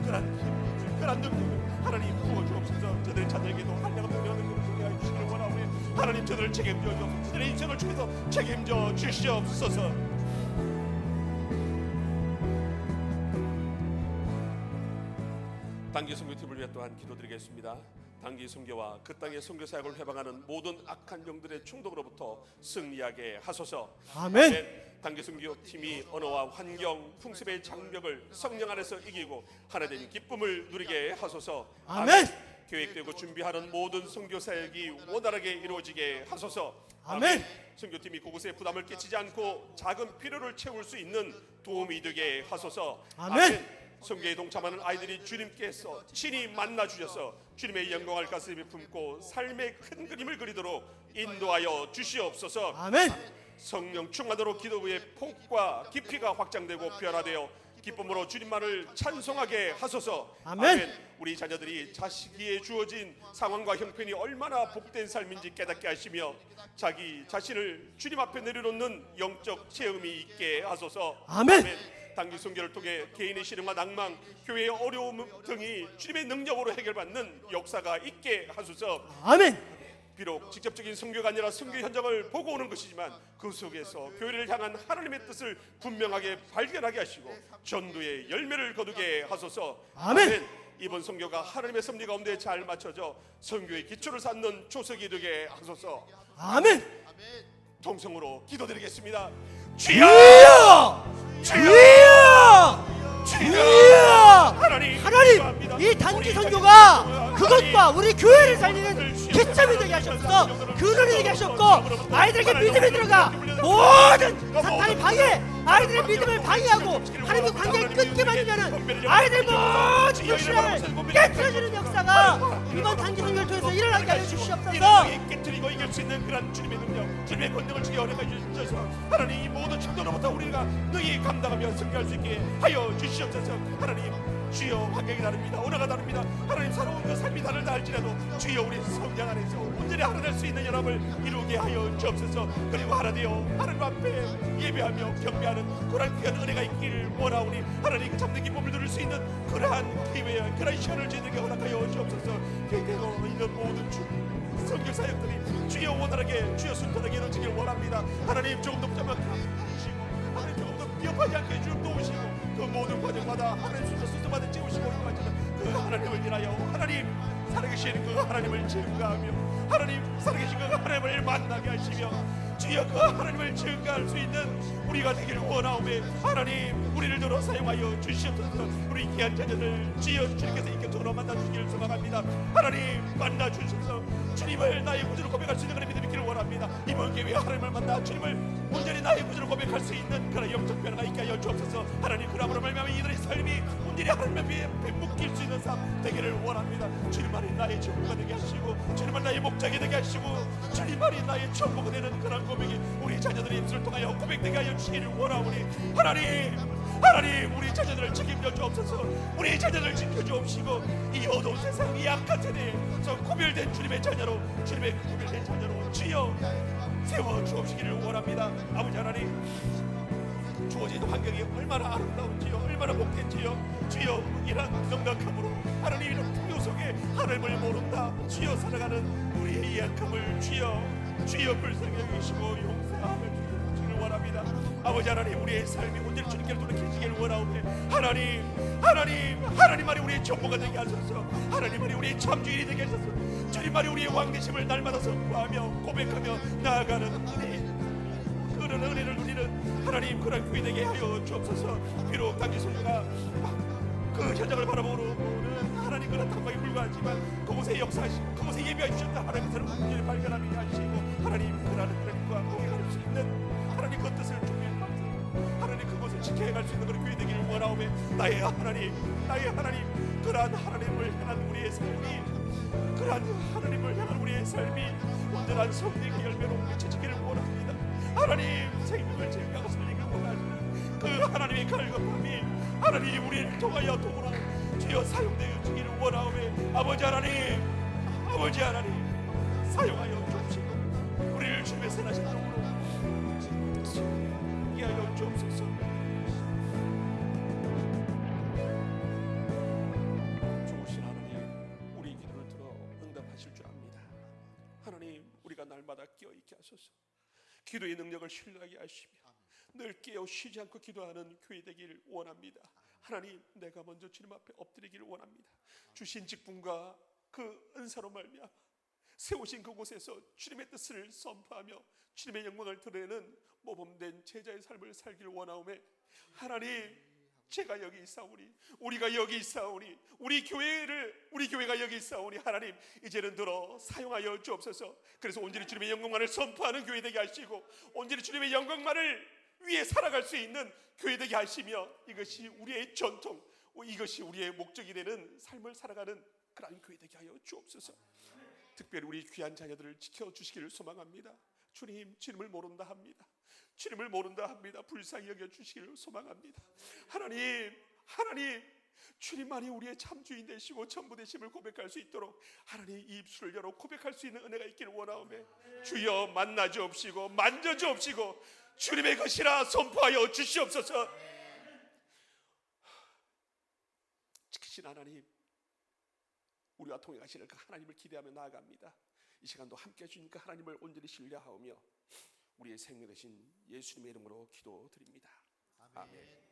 그런 능력을 하나님 부어 주옵소서. 저들의 자녀에게도 한량한 능력을 소개하여 주시기를 원하오니 하나님 저들을 책임져 주옵소서. 저들의 인생을 주께서 책임져 주시옵소서. 단기 선교팀을 위해 또한 기도드리겠습니다. 단기 선교와 그 땅의 선교 사역을 회방하는 모든 악한 영들의 충동으로부터 승리하게 하소서. 아멘. 단기 선교팀이 언어와 환경, 풍습의 장벽을 성령 안에서 이기고 하나님의 기쁨을 누리게 하소서. 아멘. 계획되고 준비하는 모든 선교 사역이 원활하게 이루어지게 하소서. 아멘. 선교팀이 그곳에 부담을 끼치지 않고 작은 필요를 채울 수 있는 도움이 되게 하소서. 아멘. 선교에 동참하는 아이들이 주님께서 친히 만나 주셔서 주님의 영광을 가슴에 품고 삶의 큰 그림을 그리도록 인도하여 주시옵소서. 아멘. 성령 충만으로 기도의 폭과 깊이가 확장되고 변화되어 기쁨으로 주님만을 찬송하게 하소서. 아멘. 우리 자녀들이 자식이에 주어진 상황과 형편이 얼마나 복된 삶인지 깨닫게 하시며 자기 자신을 주님 앞에 내려놓는 영적 체험이 있게 하소서. 아멘. 단기 선교를 통해 개인의 실현과 낭망, 교회의 어려움 등이 주님의 능력으로 해결받는 역사가 있게 하소서. 아멘. 비록 직접적인 선교가 아니라 선교 현장을 보고 오는 것이지만 그 속에서 교회를 향한 하나님의 뜻을 분명하게 발견하게 하시고 전도의 열매를 거두게 하소서. 아멘. 이번 선교가 하나님의 섭리 가운데 잘 맞춰져 선교의 기초를 쌓는 초석이 되게 하소서. 아멘. 통성으로 기도드리겠습니다. 주여! 주여! 주여! 하나님, 이 단기 선교가 그것과 우리 교회를 살리는 기점이 되게 하셨소. 근원이 되게 하셨고 아이들에게 믿음이 들어가 모든 사탄의 방해, 아이들의 믿음을 방해하고 하나님의 관계를 끊게 만들려는 아이들 모든 욕심을 깨트려주는 역사가 이번 단기 선교를 통해서 일어나게 하여 주시옵소서. 깨트리고 이길 수 있는 그런 주님의 능력, 주님의 권능을 주게 허락해 주셔서 하나님 이 모든 충동으로부터 우리가 능히 감당하며 승리할 수 있게 하여 주시옵소서. 하나님 주여 환경이 다릅니다. 언어가 다릅니다. 하나님 살아온 그 삶의 온갖 비단을 달지라도 주여 우리 성령 안에서 온전히 하나 될 수 있는 연합을 이루게 하여 주옵소서. 그리고 하나 되어 하나님 앞에 예배하며 경배하는 그러한 귀한 은혜가 있기를 원하오니 하나님 그 잡는 기쁨을 누릴 수 있는 그러한 기회와 그러한 시간을 저희들에게 허락하여 주옵소서. 그대로 있는 모든 성경 사역들이 주여 원활하게 주여 순탄하게 이루어지길 원합니다. 하나님 조금 더 붙잡아 주시고 하나님 조금 더 위협하지 않게 주님 도우시고 그 모든 과정마다 하나님 순서마다 채우시고 있는 그 하나님을 인하여 하나님 살아계신 그 하나님을 증거하며 하나님 살아계신 그 하나님을 만나게 하시며 주여 그 하나님을 증거할 수 있는 우리가 되기를 원하오매 하나님 우리를 들어 사용하여 주시옵소서. 우리 귀한 자녀들 주여 주님께서 인격적으로 만나주시기를 소망합니다. 하나님 만나주셔서 주님을 나의 구주로 고백할 수 있는 그런 믿음이 있기를 원합니다. 이번 기회에 하나님을 만나 주님을 온전히 나의 구주로 고백할 수 있는 그런 영적 변화가 있게 하여 주옵소서. 하나님 그러므로 말미암아 이들의 삶이 온전히 하나님 앞에 묶일 수 있는 삶 되기를 원합니다. 주님만이 나의 전부가 되게 하시고 주님만 나의 목적이 되게 하시고 주님만이 나의 전부가 되는 그런 고백이 우리 자녀들의 입술을 통하여 고백되게 하여 주시기를 원하오니 하나님 우리 자녀들을 책임져 주옵소서. 우리 자녀들을 지켜주옵시고 이 어두운 세상 이 악한 세대에서 구별된 주님의 자녀로 주님의 구별된 자녀로 주여 세워 주옵시기를 원합니다. 아버지 하나님 주어진 환경이 얼마나 아름다운지요 얼마나 복된지요 주여 이런 넉넉함으로 하나님 이런 풍요 속에 하나님을 모른다 주여 살아가는 우리의 약함을 주여 불쌍히 여기시고 용서함을 주시기를 원합니다. 아버지 하나님 우리의 삶이 온전히 주님께로 돌이키시기를 원하오매 하나님만이 우리의 전부가 되게 하소서. 하나님만이 우리의 참주인이 되게 하소서. 주님만이 우리의 왕되심을 날마다 선포하며 고백하며 나아가는 그런 은혜를 누리는 하나님 그런 교회 되게 하여 주옵소서. 비록 당시 소유가 그 현장을 바라보는 하나님 그런 탐방에 불과하지만 그곳에 역사하시고 그곳에 예비하셨다 하나님 새로운 문제를 발견하게 하시고 하나님 그러한 하나님과 공유할 수 있는 하나님 그 뜻을 준비하소서. 하나님 그곳을 지켜갈 수 있는 그런 교회 되기를 원하오매 나의 하나님 그러한 하나님을 향한 우리의 삶이 그러한 하나님을 향한 우리의 삶이 온전한 성령의 열매로 맺혀지기를 원합니다. 하나님 생명을 증가하고 살리기를 원하시는 그 하나님의 갈급함이 하나님 우리를 통하여 도구로 주여 사용되어 주기를 원하오매 아버지 하나님 사용하여 주옵시고 우리를 주님의 선하신 도구로 쓰게 하여 주옵소서. 좋으신 하나님 우리 기도를 들어 응답하실 줄 압니다. 하나님 우리가 날마다 깨어있게 하소서. 기도의 능력을 신뢰하게 하시며 늘 깨어 쉬지 않고 기도하는 교회 되기를 원합니다. 하나님 내가 먼저 주님 앞에 엎드리기를 원합니다. 주신 직분과 그 은사로 말미암아 세우신 그곳에서 주님의 뜻을 선포하며 주님의 영광을 드러내는 모범된 제자의 삶을 살기를 원하오매 하나님 제가 여기 있사오니 우리가 여기 있사오니 우리 교회가 여기 있사오니 하나님 이제는 들어 사용하여 주옵소서. 그래서 온전히 주님의 영광만을 선포하는 교회 되게 하시고 온전히 주님의 영광만을 위해 살아갈 수 있는 교회 되게 하시며 이것이 우리의 전통 이것이 우리의 목적이 되는 삶을 살아가는 그러한 교회 되게 하여 주옵소서. 특별히 우리 귀한 자녀들을 지켜주시기를 소망합니다. 주님을 모른다 합니다. 주님을 모른다 합니다. 불쌍히 여겨주시기를 소망합니다. 하나님 주님만이 우리의 참주인 되시고 전부 되심을 고백할 수 있도록 하나님 이 입술을 열어 고백할 수 있는 은혜가 있기를 원하오매 주여 만나 주옵시고 만져 주옵시고 주님의 것이라 선포하여 주시옵소서. 지키신 하나님 우리와 통행하시는 그 하나님을 기대하며 나아갑니다. 이 시간도 함께 해주신 그 하나님을 온전히 신뢰하오며 우리의 생명 되신 예수님의 이름으로 기도드립니다. 아멘.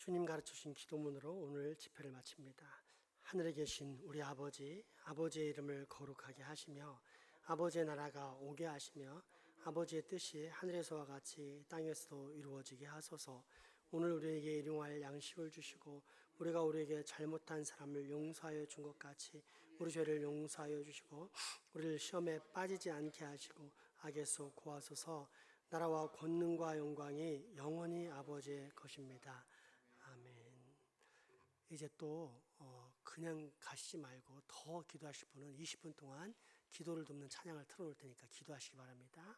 주님 가르쳐주신 기도문으로 오늘 집회를 마칩니다. 하늘에 계신 우리 아버지, 아버지의 이름을 거룩하게 하시며 아버지의 나라가 오게 하시며 아버지의 뜻이 하늘에서와 같이 땅에서도 이루어지게 하소서. 오늘 우리에게 일용할 양식을 주시고 우리가 우리에게 잘못한 사람을 용서하여 준 것 같이 우리 죄를 용서하여 주시고 우리를 시험에 빠지지 않게 하시고 악에서 구하소서. 나라와 권능과 영광이 영원히 아버지의 것입니다. 아멘. 이제 또 그냥 가시지 말고 더 기도하실 분은 20분 동안 기도를 돕는 찬양을 틀어놓을 테니까 기도하시기 바랍니다.